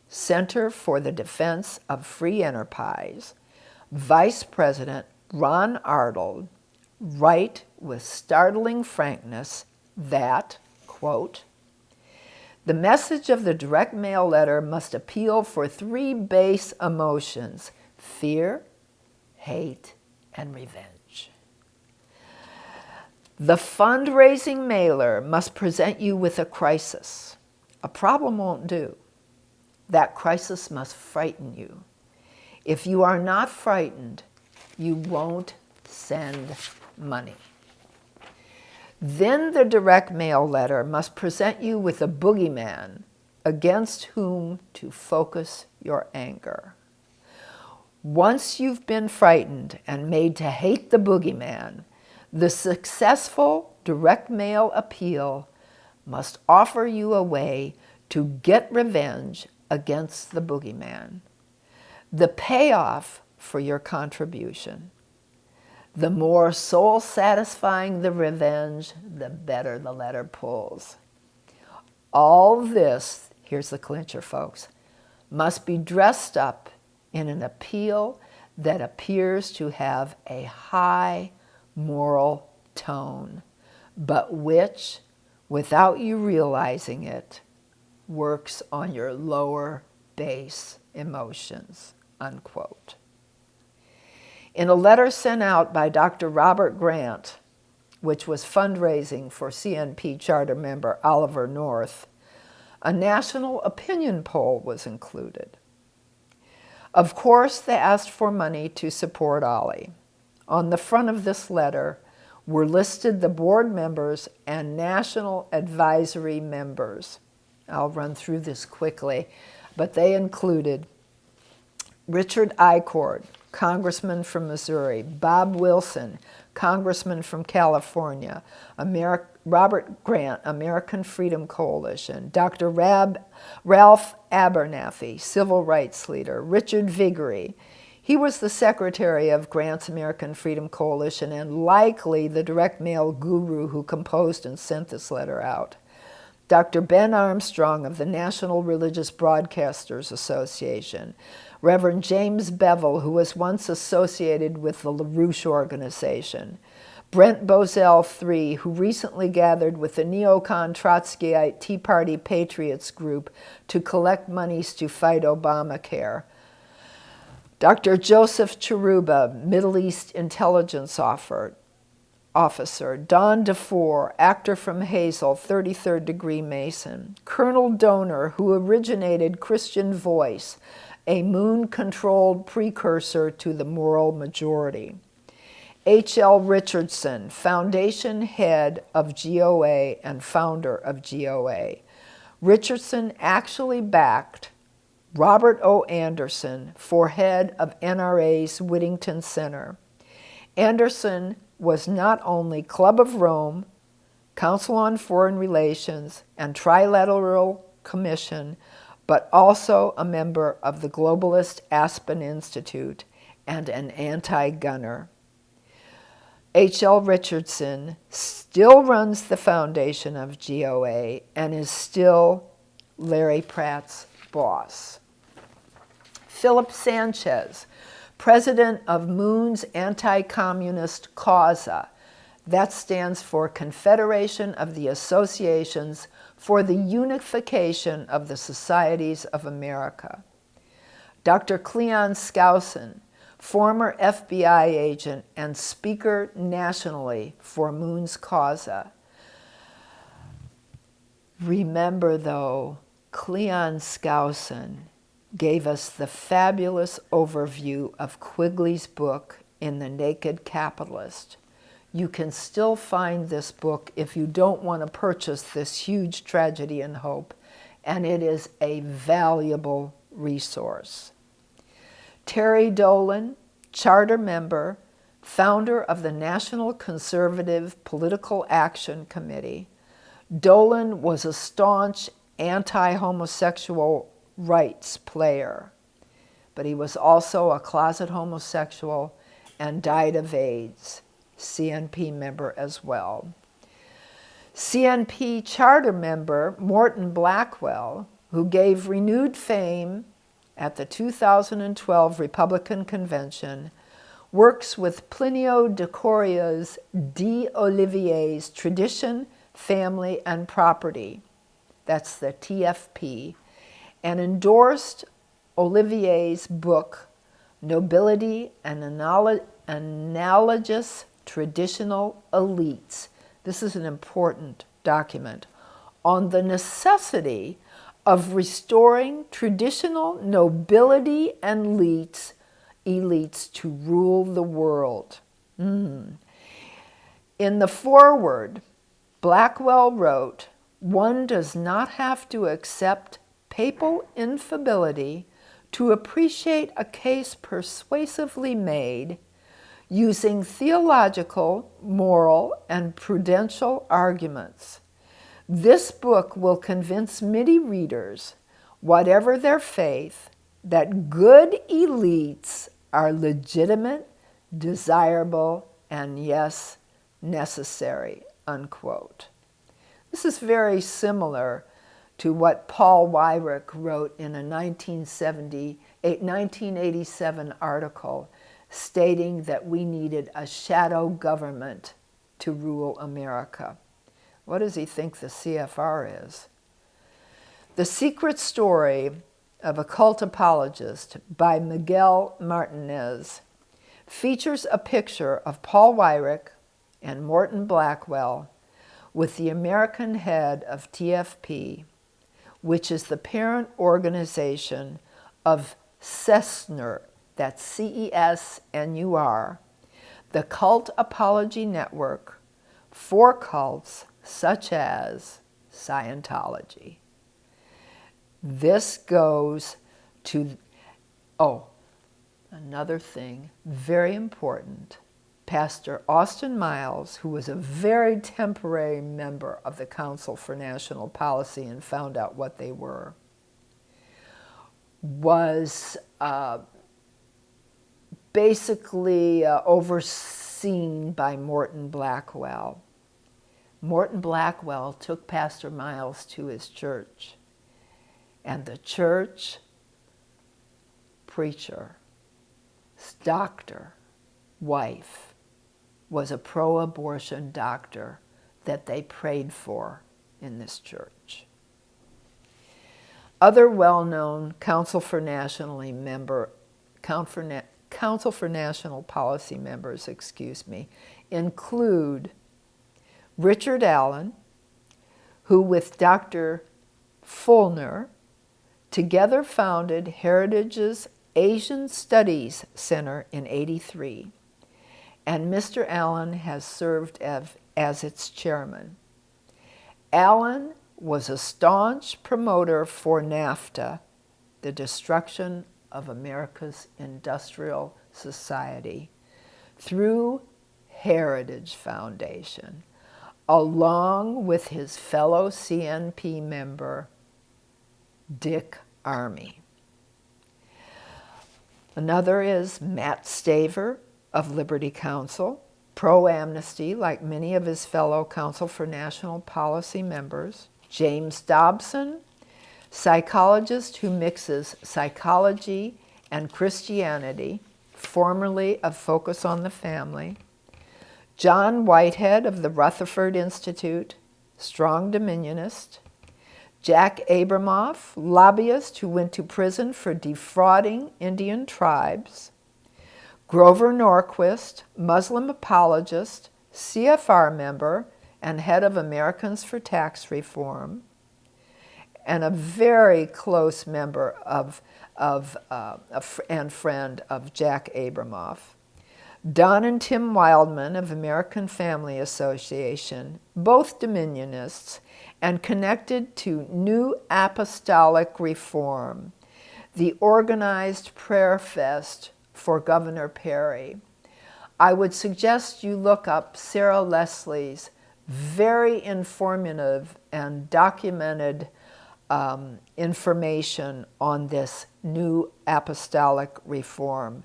Center for the Defense of Free Enterprise, Vice President Ron Arnold, write with startling frankness that, quote, "The message of the direct mail letter must appeal for three base emotions: fear, hate, and revenge. The fundraising mailer must present you with a crisis. A problem won't do. That crisis must frighten you. If you are not frightened, you won't send money. Then the direct mail letter must present you with a boogeyman against whom to focus your anger. Once you've been frightened and made to hate the boogeyman, the successful direct mail appeal must offer you a way to get revenge against the boogeyman. The payoff for your contribution. The more soul-satisfying the revenge, the better the letter pulls. All this," here's the clincher, folks, "must be dressed up in an appeal that appears to have a high moral tone, but which, without you realizing it, works on your lower base emotions," unquote. In a letter sent out by Dr. Robert Grant, which was fundraising for CNP charter member Oliver North, a national opinion poll was included. Of course, they asked for money to support Ollie. On the front of this letter were listed the board members and national advisory members. I'll run through this quickly, but they included Richard Eichord, Congressman from Missouri, Bob Wilson, Congressman from California, Robert Grant, American Freedom Coalition, Dr. Ralph Abernathy, civil rights leader, Richard Viguerie. He was the secretary of Grant's American Freedom Coalition and likely the direct mail guru who composed and sent this letter out. Dr. Ben Armstrong of the National Religious Broadcasters Association, Reverend James Bevel, who was once associated with the LaRouche Organization, Brent Bozell III, who recently gathered with the neocon Trotskyite Tea Party Patriots group to collect monies to fight Obamacare, Dr. Joseph Chiruba, Middle East intelligence officer, Don DeFore, actor from Hazel, 33rd degree Mason, Colonel Donor, who originated Christian Voice, a moon-controlled precursor to the moral majority, H.L. Richardson, foundation head of GOA and founder of GOA. Richardson actually backed Robert O. Anderson for head of NRA's Whittington Center. Anderson was not only Club of Rome, Council on Foreign Relations, and Trilateral Commission, but also a member of the globalist Aspen Institute and an anti-gunner. H.L. Richardson still runs the foundation of GOA and is still Larry Pratt's boss. Philip Sanchez, president of Moon's anti-communist CAUSA. That stands for Confederation of the Associations for the Unification of the Societies of America. Dr. Cleon Skousen, former FBI agent and speaker nationally for Moon's CAUSA. Remember, though, Cleon Skousen gave us the fabulous overview of Quigley's book in The Naked Capitalist. You can still find this book if you don't want to purchase this huge tragedy and hope, and it is a valuable resource. Terry Dolan, charter member, founder of the National Conservative Political Action Committee. Dolan was a staunch anti-homosexual rights player, but he was also a closet homosexual and died of AIDS, CNP member as well. CNP charter member Morton Blackwell, who gave renewed fame at the 2012 Republican Convention, works with Plinio de Coria's D. Olivier's Tradition, Family, and Property, that's the TFP, and endorsed Olivier's book, Nobility and Analogous Traditional Elites. This is an important document on the necessity of restoring traditional nobility and elites to rule the world. In the foreword, Blackwell wrote, "One does not have to accept papal infallibility to appreciate a case persuasively made using theological, moral, and prudential arguments. This book will convince MIDI readers, whatever their faith, that good elites are legitimate, desirable, and yes, necessary," unquote. This is very similar to what Paul Weyrich wrote in a 1987 article stating that we needed a shadow government to rule America. What does he think the CFR is? The Secret Story of a Cult Apologist by Miguel Martinez features a picture of Paul Weyrich and Morton Blackwell with the American head of TFP, which is the parent organization of CESNUR, that's CESNUR, the Cult Apology Network for cults such as Scientology. This goes to, Another thing, very important, Pastor Austin Miles, who was a very temporary member of the Council for National Policy and found out what they were, was basically overseen by Morton Blackwell. Morton Blackwell took Pastor Miles to his church, and the church preacher, doctor, wife, was a pro-abortion doctor that they prayed for in this church. Other well-known Council for National Policy members, include Richard Allen, who with Dr. Fulner together founded Heritage's Asian Studies Center in '83, and Mr. Allen has served as its chairman. Allen was a staunch promoter for NAFTA, the destruction of America's industrial society, through Heritage Foundation, along with his fellow CNP member, Dick Armey. Another is Matt Staver of Liberty Counsel, pro-amnesty like many of his fellow Council for National Policy members. James Dobson, psychologist who mixes psychology and Christianity, formerly of Focus on the Family. John Whitehead of the Rutherford Institute, strong Dominionist. Jack Abramoff, lobbyist who went to prison for defrauding Indian tribes. Grover Norquist, Muslim apologist, CFR member, and head of Americans for Tax Reform, and a very close member and friend of Jack Abramoff. Don and Tim Wildman of American Family Association, both Dominionists, and connected to New Apostolic Reform, the organized prayer fest for Governor Perry. I would suggest you look up Sarah Leslie's very informative and documented information on this New Apostolic Reform.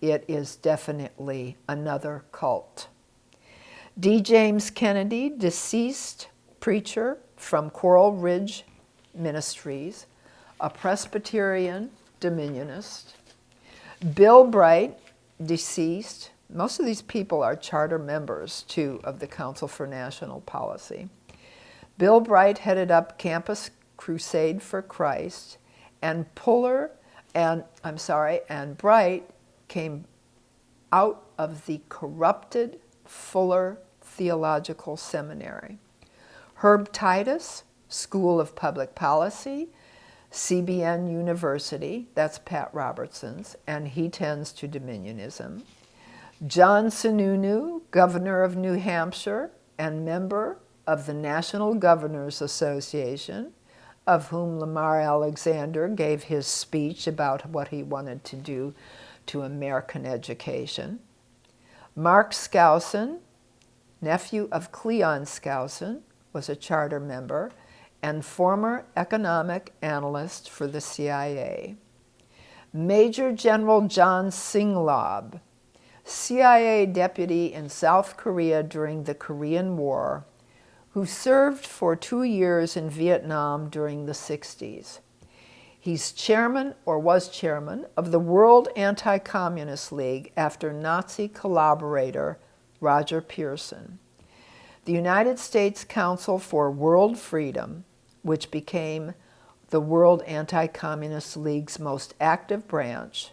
It is definitely another cult. D. James Kennedy, deceased preacher from Coral Ridge Ministries, a Presbyterian Dominionist. Bill Bright, deceased. Most of these people are charter members, too, of the Council for National Policy. Bill Bright headed up Campus Crusade for Christ, and Bright came out of the corrupted Fuller Theological Seminary. Herb Titus, School of Public Policy, CBN University, that's Pat Robertson's, and he tends to Dominionism. John Sununu, Governor of New Hampshire and member of the National Governors Association, of whom Lamar Alexander gave his speech about what he wanted to do to American education. Mark Skousen, nephew of Cleon Skousen, was a charter member and former economic analyst for the CIA. Major General John Singlaub, CIA deputy in South Korea during the Korean War, who served for 2 years in Vietnam during the 60s. He's chairman, or was chairman, of the World Anti-Communist League after Nazi collaborator Roger Pearson. The United States Council for World Freedom, which became the World Anti-Communist League's most active branch,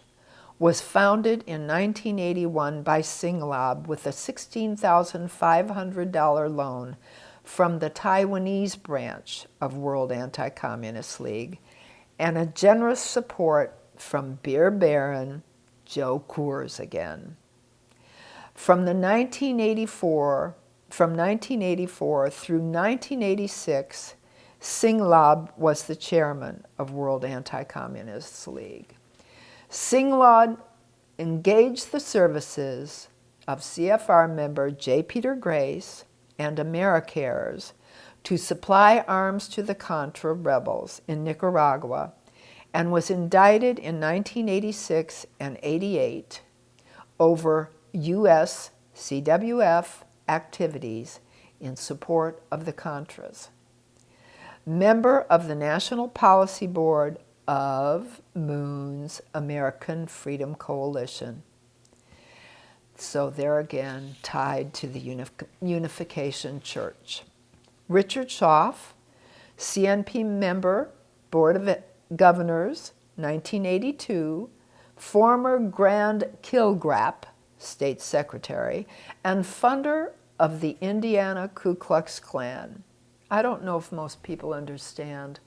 was founded in 1981 by Singlaub with a $16,500 loan from the Taiwanese branch of World Anti-Communist League and a generous support from beer baron Joe Coors again. From 1984 through 1986, Singlaub was the chairman of World Anti-Communist League. Singlaub engaged the services of CFR member J. Peter Grace and Americares to supply arms to the Contra rebels in Nicaragua, and was indicted in 1986 and 88 over U.S. CWF activities in support of the Contras. Member of the National Policy Board of Moon's American Freedom Coalition. So there again, tied to the Unification Church. Richard Schaaf, CNP member, Board of Governors, 1982, former Grand Kilgrap State Secretary, and funder of the Indiana Ku Klux Klan. I don't know if most people understand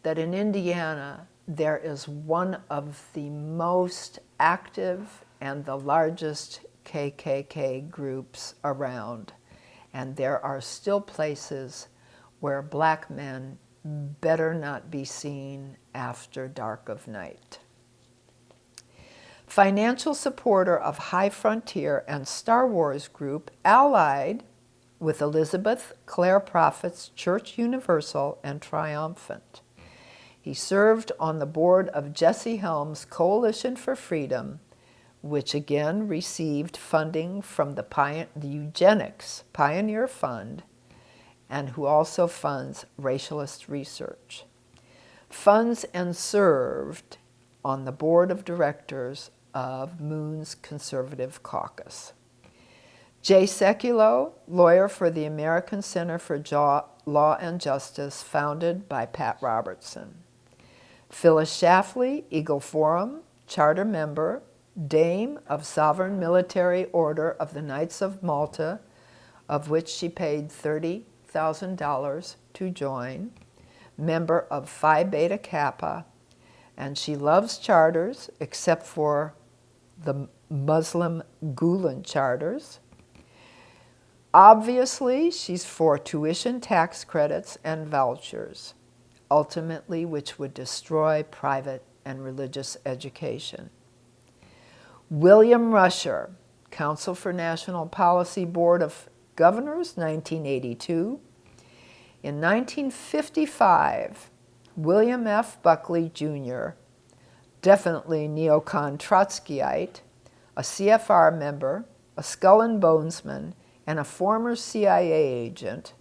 that in Indiana there is one of the most active and the largest KKK groups around, and there are still places where black men better not be seen after dark of night. Financial supporter of High Frontier and Star Wars Group, allied with Elizabeth Clare Prophet's Church Universal and Triumphant. He served on the board of Jesse Helms' Coalition for Freedom, which again received funding from the Eugenics Pioneer Fund, and who also funds racialist research. Funds and served on the board of directors of Moon's Conservative Caucus. Jay Sekulow, lawyer for the American Center for Law and Justice, founded by Pat Robertson. Phyllis Schlafly, Eagle Forum, charter member, Dame of Sovereign Military Order of the Knights of Malta, of which she paid $30,000 to join, member of Phi Beta Kappa, and she loves charters except for the Muslim Gulen charters. Obviously, she's for tuition tax credits and vouchers, ultimately which would destroy private and religious education. William Rusher, Council for National Policy Board of Governors, 1982. In 1955, William F. Buckley, Jr., definitely neocon Trotskyite, a CFR member, a Skull and Bonesman, and a former CIA agent,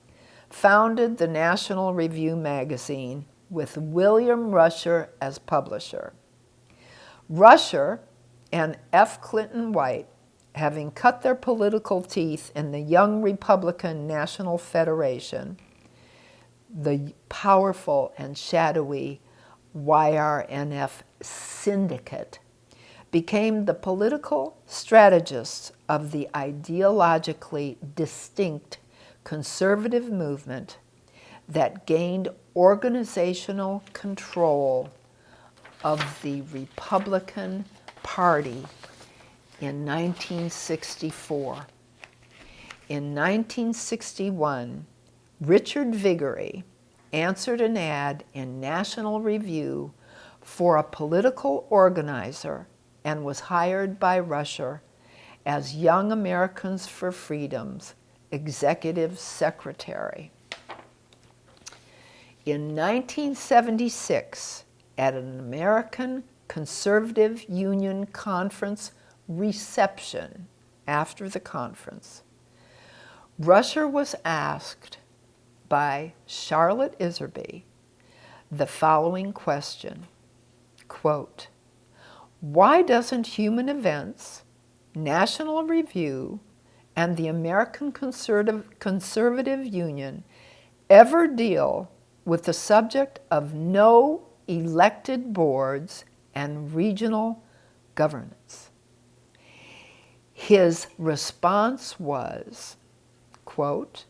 founded the National Review magazine with William Rusher as publisher. Rusher and F. Clinton White, having cut their political teeth in the Young Republican National Federation, the powerful and shadowy YRNF syndicate, became the political strategists of the ideologically distinct conservative movement that gained organizational control of the Republican Party in 1964. In 1961, Richard Viguerie answered an ad in National Review for a political organizer and was hired by Rusher as Young Americans for Freedom's executive secretary. In 1976, at an American Conservative Union Conference reception after the conference, Rusher was asked by Charlotte Iserby the following question, quote, "Why doesn't Human Events, National Review, and the American Conservative Union ever deal with the subject of no elected boards and regional governance?" His response was, quote,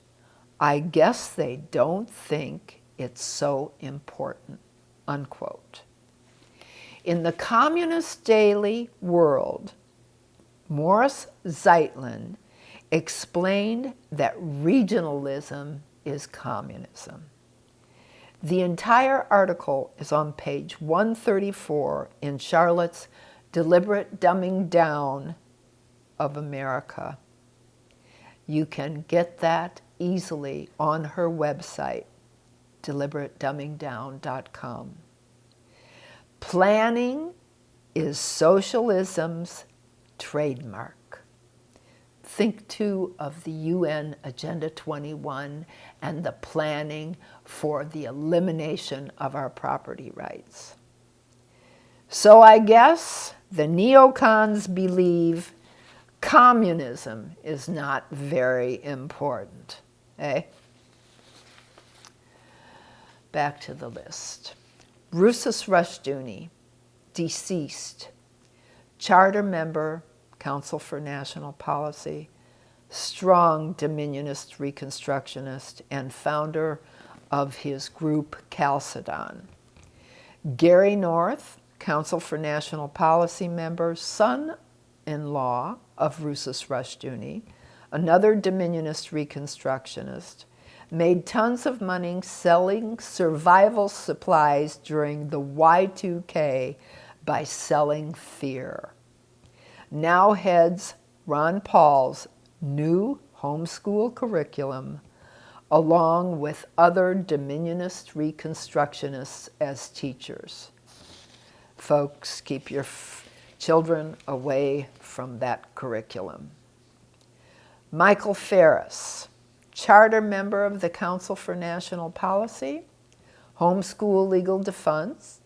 "I guess they don't think it's so important," unquote. In the Communist Daily World, Morris Zeitlin explained that regionalism is communism. The entire article is on page 134 in Charlotte's Deliberate Dumbing Down of America. You can get that easily on her website, deliberatedumbingdown.com. Planning is socialism's trademark. Think too of the UN Agenda 21 and the planning for the elimination of our property rights. So I guess the neocons believe communism is not very important, eh? Back to the list. Rousas Rushdoony, deceased, charter member, Council for National Policy, strong Dominionist Reconstructionist, and founder of his group Chalcedon. Gary North, Council for National Policy member, son-in-law of Rousas Rushdoony, another Dominionist Reconstructionist, made tons of money selling survival supplies during the Y2K by selling fear. Now heads Ron Paul's new homeschool curriculum, along with other Dominionist Reconstructionists as teachers. Folks, keep your children away from that curriculum. Michael Ferris, charter member of the Council for National Policy, homeschool legal defense.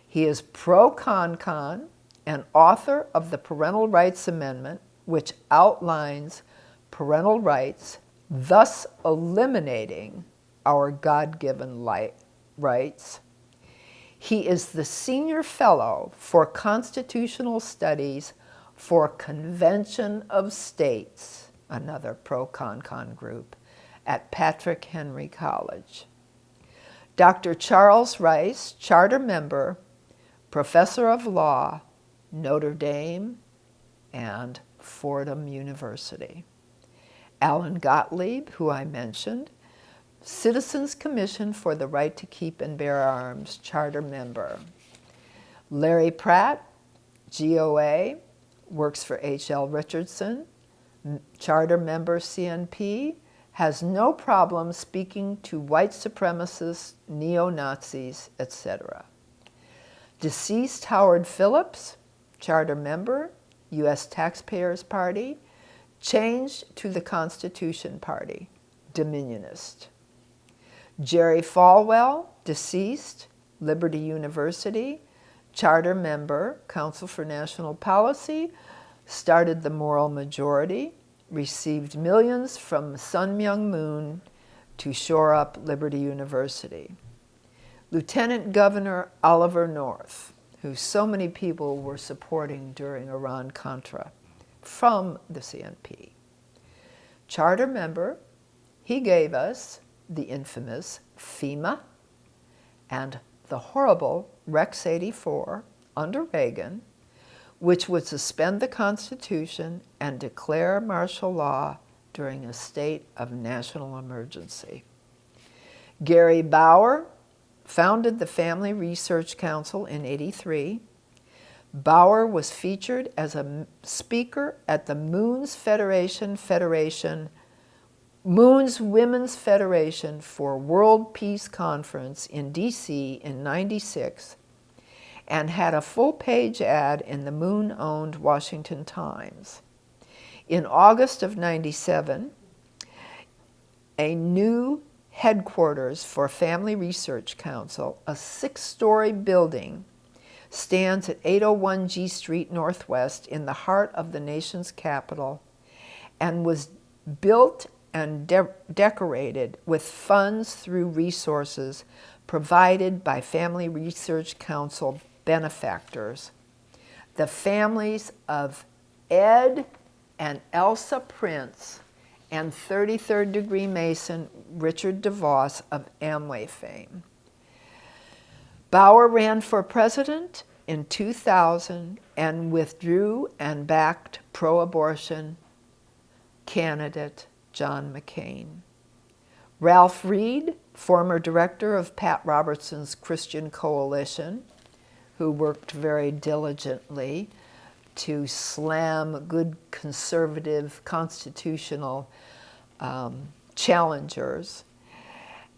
He is pro-con-con and author of the Parental Rights Amendment, which outlines parental rights, thus eliminating our God-given rights. He is the Senior Fellow for Constitutional Studies for Convention of States, another pro-con-con group, at Patrick Henry College. Dr. Charles Rice, charter member, professor of law, Notre Dame and Fordham University. Alan Gottlieb, who I mentioned, Citizens Commission for the Right to Keep and Bear Arms, charter member. Larry Pratt, GOA, works for H.L. Richardson, charter member CNP, has no problem speaking to white supremacists, neo-Nazis, etc. Deceased Howard Phillips, charter member, U.S. Taxpayers Party, changed to the Constitution Party, Dominionist. Jerry Falwell, deceased, Liberty University, charter member, Council for National Policy, started the Moral Majority, received millions from Sun Myung Moon to shore up Liberty University. Lieutenant Governor Oliver North, who so many people were supporting during Iran-Contra, from the CNP. Charter member, he gave us the infamous FEMA and the horrible Rex 84 under Reagan, which would suspend the Constitution and declare martial law during a state of national emergency. Gary Bauer founded the Family Research Council in '83. Bauer was featured as a speaker at the Moons Women's Federation for World Peace Conference in D.C. in '96 and had a full-page ad in the Moon-owned Washington Times. In August of '97, a new headquarters for Family Research Council, a 6-story building, stands at 801 G Street Northwest in the heart of the nation's capital and was built and decorated with funds through resources provided by Family Research Council benefactors. The families of Ed and Elsa Prince and 33rd degree Mason Richard DeVos of Amway fame. Bauer ran for president in 2000 and withdrew and backed pro-abortion candidate John McCain. Ralph Reed, former director of Pat Robertson's Christian Coalition, who worked very diligently to slam good conservative constitutional challengers,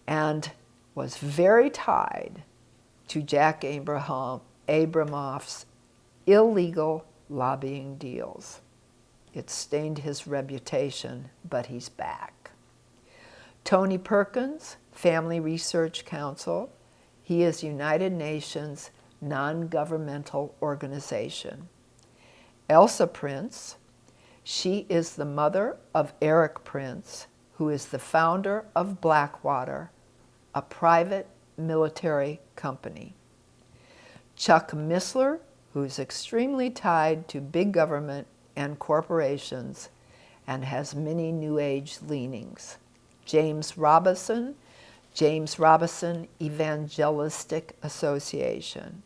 and was very tied to Jack Abramoff's illegal lobbying deals. It stained his reputation, but he's back. Tony Perkins, Family Research Council. He is United Nations non-governmental organization. Elsa Prince, she is the mother of Eric Prince, who is the founder of Blackwater, a private military company. Chuck Missler, who is extremely tied to big government and corporations and has many New Age leanings. James Robison Evangelistic Association.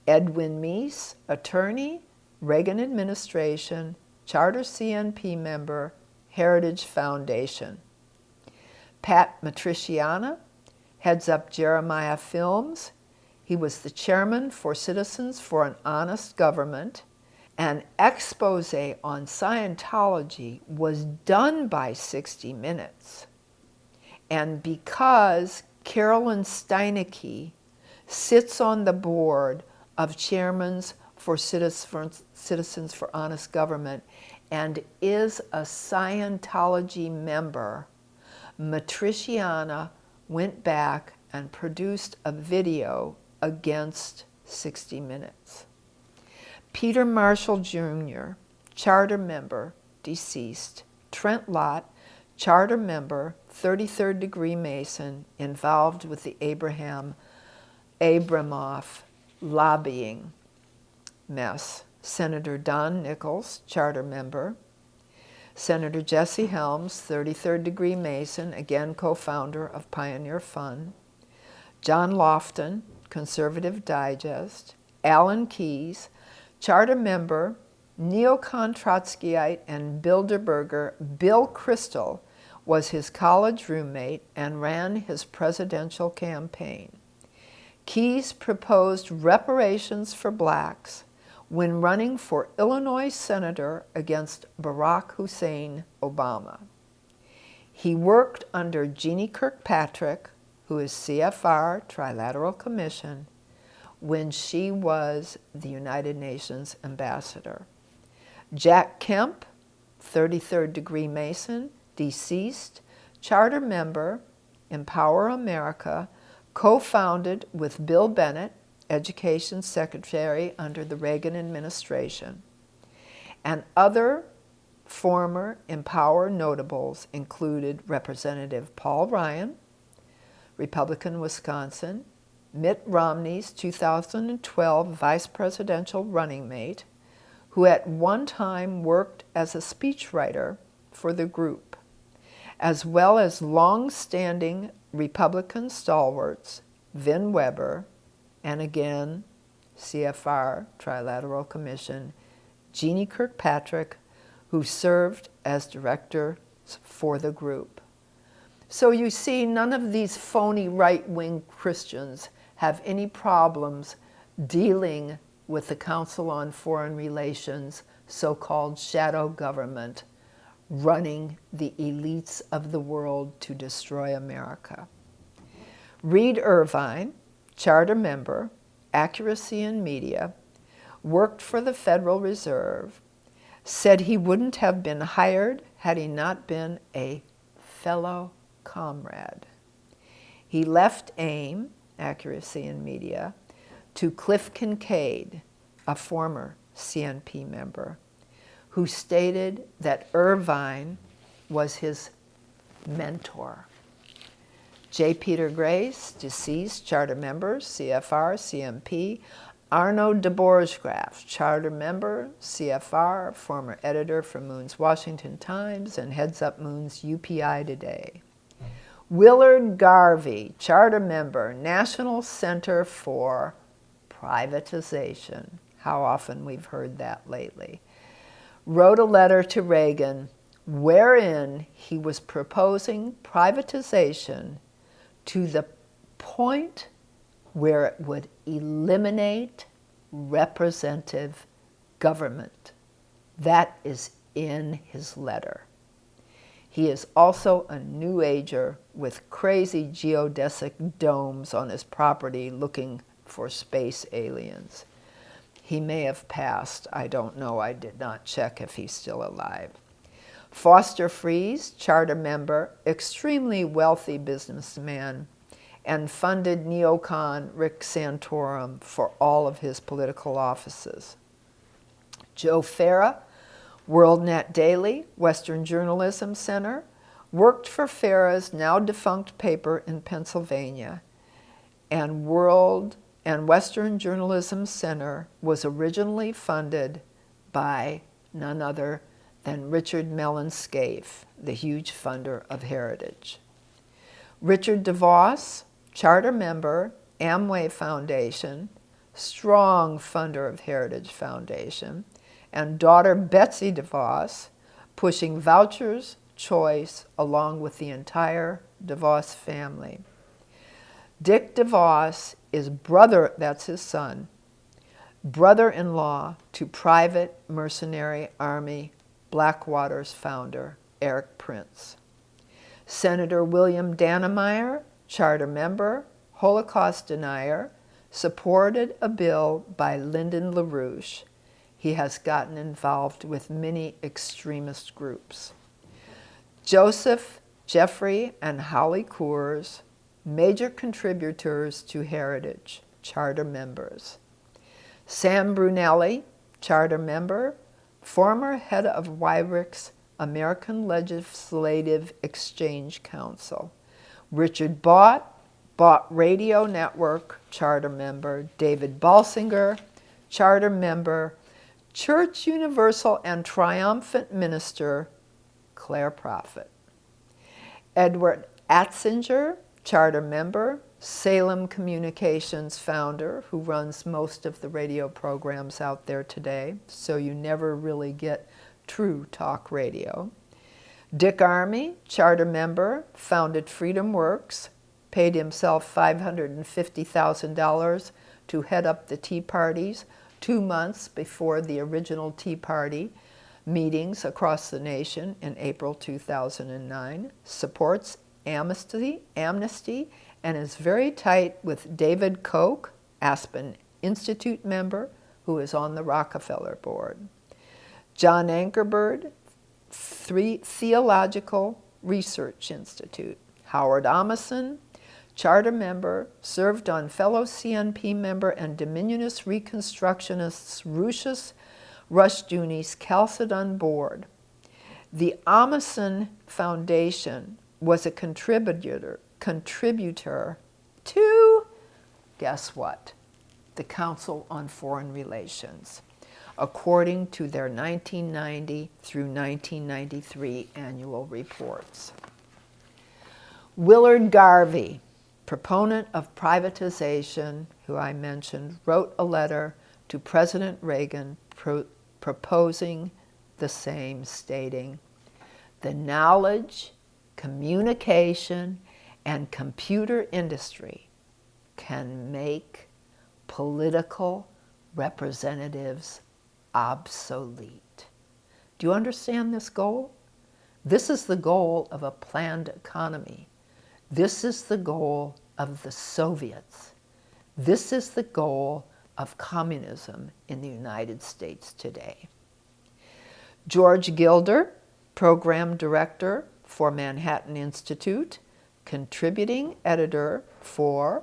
Edwin Meese, attorney, Reagan administration, Charter CNP member, Heritage Foundation. Pat Matriciana heads up Jeremiah Films. He was the chairman for Citizens for an Honest Government. An expose on Scientology was done by 60 Minutes. And because Carolyn Steinecke sits on the board of Chairmen for Citizens for Honest Government and is a Scientology member, Matriciana went back and produced a video against 60 Minutes. Peter Marshall Jr., charter member, deceased. Trent Lott, charter member, 33rd degree Mason, involved with the Abramoff lobbying mess. Senator Don Nichols, charter member. Senator Jesse Helms, 33rd degree Mason, again co-founder of Pioneer Fund. John Lofton, Conservative Digest. Alan Keyes, charter member, neocon Trotskyite and Bilderberger. Bill Kristol was his college roommate and ran his presidential campaign. Keyes proposed reparations for blacks when running for Illinois senator against Barack Hussein Obama. He worked under Jeannie Kirkpatrick, who is CFR, Trilateral Commission, when she was the United Nations ambassador. Jack Kemp, 33rd degree Mason, deceased, charter member, Empower America, co-founded with Bill Bennett, Education Secretary under the Reagan administration. And other former Empower notables included Representative Paul Ryan, Republican Wisconsin, Mitt Romney's 2012 vice presidential running mate, who at one time worked as a speechwriter for the group, as well as long-standing Republican stalwarts, Vin Weber, and again, CFR, Trilateral Commission, Jeannie Kirkpatrick, who served as director for the group. So you see, none of these phony right-wing Christians have any problems dealing with the Council on Foreign Relations, so-called shadow government, running the elites of the world to destroy America. Reed Irvine, charter member, Accuracy in Media, worked for the Federal Reserve, said he wouldn't have been hired had he not been a fellow comrade. He left AIM, Accuracy in Media, to Cliff Kincaid, a former CNP member, who stated that Irvine was his mentor. J. Peter Grace, deceased, charter member, CFR, CMP. Arno de Borchgraf, charter member, CFR, former editor for Moon's Washington Times and heads up Moon's UPI Today. Willard Garvey, charter member, National Center for Privatization. How often we've heard that lately. Wrote a letter to Reagan wherein he was proposing privatization to the point where it would eliminate representative government. That is in his letter. He is also a New Ager with crazy geodesic domes on his property looking for space aliens. He may have passed. I don't know. I did not check if he's still alive. Foster Friess, charter member, extremely wealthy businessman, and funded neocon Rick Santorum for all of his political offices. Joe Farah, WorldNet Daily, Western Journalism Center, worked for Farah's now defunct paper in Pennsylvania, and Western Journalism Center was originally funded by none other than Richard Mellon Scaife, the huge funder of Heritage. Richard DeVos, charter member, Amway Foundation, strong funder of Heritage Foundation, and daughter Betsy DeVos, pushing vouchers, choice, along with the entire DeVos family. Dick DeVos is brother, that's his son, brother-in-law to Private Mercenary Army Blackwater's founder, Eric Prince. Senator William Dannemeyer, charter member, Holocaust denier, supported a bill by Lyndon LaRouche. He has gotten involved with many extremist groups. Joseph, Jeffrey, and Holly Coors, major contributors to Heritage, charter members. Sam Brunelli, charter member, former head of Wyrick's American Legislative Exchange Council. Richard Bott Radio Network, charter member. David Balsinger, charter member. Church Universal and Triumphant minister, Claire Prophet. Edward Atzinger, charter member, Salem Communications founder, who runs most of the radio programs out there today, so you never really get true talk radio. Dick Armey, charter member, founded Freedom Works, paid himself $550,000 to head up the Tea Parties 2 months before the original Tea Party meetings across the nation in April 2009, supports amnesty, and is very tight with David Koch, Aspen Institute member, who is on the Rockefeller board. John Ankerbird, Theological Research Institute. Howard Amason, charter member, served on fellow CNP member and Dominionist Reconstructionists Ruchus Rushdoony's Chalcedon board. The Amason Foundation was a contributor to, guess what? The Council on Foreign Relations, according to their 1990 through 1993 annual reports. Willard Garvey, proponent of privatization, who I mentioned, wrote a letter to President Reagan proposing the same, stating, "The knowledge, communication, and computer industry can make political representatives obsolete." Do you understand this goal? This is the goal of a planned economy. This is the goal of the Soviets. This is the goal of communism in the United States today. George Gilder, program director for Manhattan Institute, contributing editor for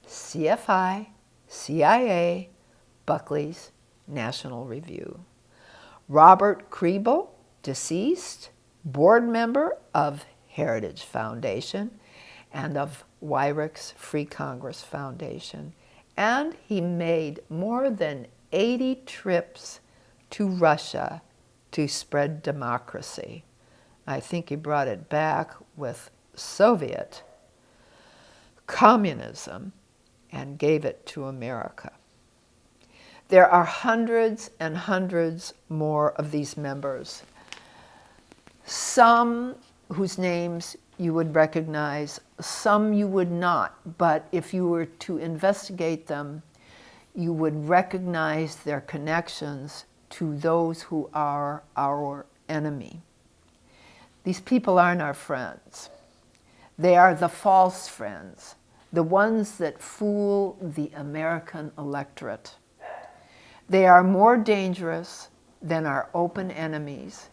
CFI, CIA, Buckley's National Review. Robert Kriebel, deceased, board member of Heritage Foundation and of Wyrick's Free Congress Foundation, and he made more than 80 trips to Russia to spread democracy. I think he brought it back with Soviet communism and gave it to America. There are hundreds and hundreds more of these members, some whose names you would recognize, some you would not, but if you were to investigate them, you would recognize their connections to those who are our enemy. These people aren't our friends. They are the false friends, the ones that fool the American electorate. They are more dangerous than our open enemies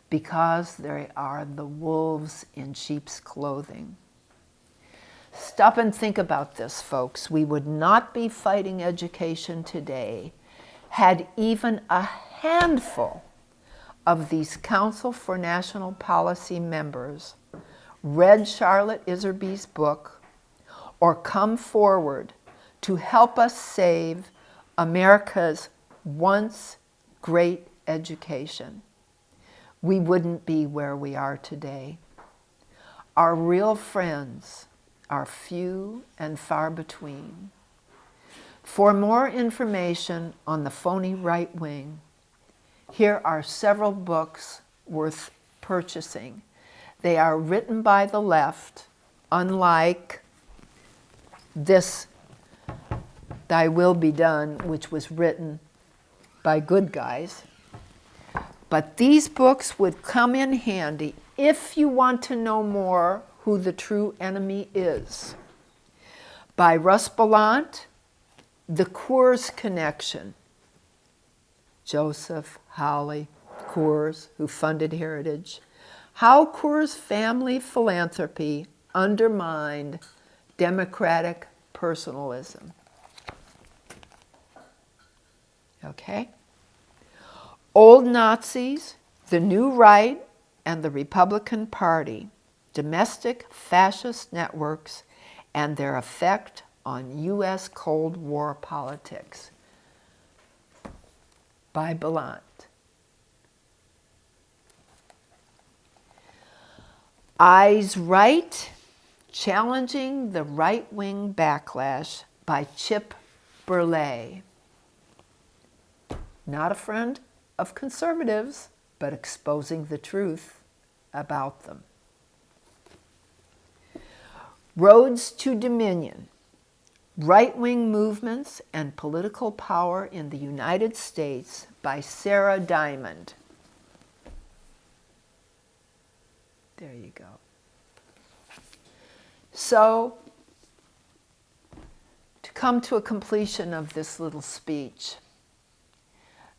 because they are the wolves in sheep's clothing. Stop and think about this, folks. We would not be fighting education today had even a handful of these Council for National Policy members read Charlotte Iserbyt's book or come forward to help us save America's once great education. We wouldn't be where we are today. Our real friends are few and far between. For more information on the phony right wing, here are several books worth purchasing. They are written by the left, unlike this, Thy Will Be Done, which was written by good guys. But these books would come in handy if you want to know more who the true enemy is. By Russ Belant, The Coors Connection. Joseph Hawley Coors, who funded Heritage. How Coors family philanthropy undermined democratic personalism. Okay? Old Nazis, the New Right, and the Republican Party, Domestic Fascist Networks, and Their Effect on U.S. Cold War Politics, by Belant. Eyes Right, Challenging the Right-Wing Backlash, by Chip Burley. Not a friend of conservatives, but exposing the truth about them. Roads to Dominion, Right-Wing Movements and Political Power in the United States, by Sarah Diamond. There you go. So, to come to a completion of this little speech,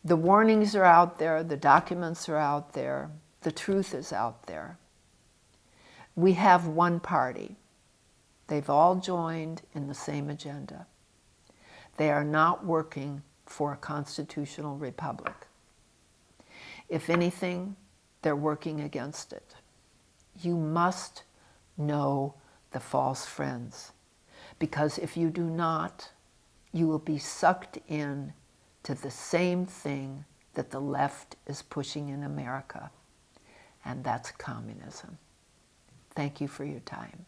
the warnings are out there, the documents are out there, the truth is out there. We have one party. They've all joined in the same agenda. They are not working for a constitutional republic. If anything, they're working against it. You must know the false friends, because if you do not, you will be sucked in to the same thing that the left is pushing in America, and that's communism. Thank you for your time.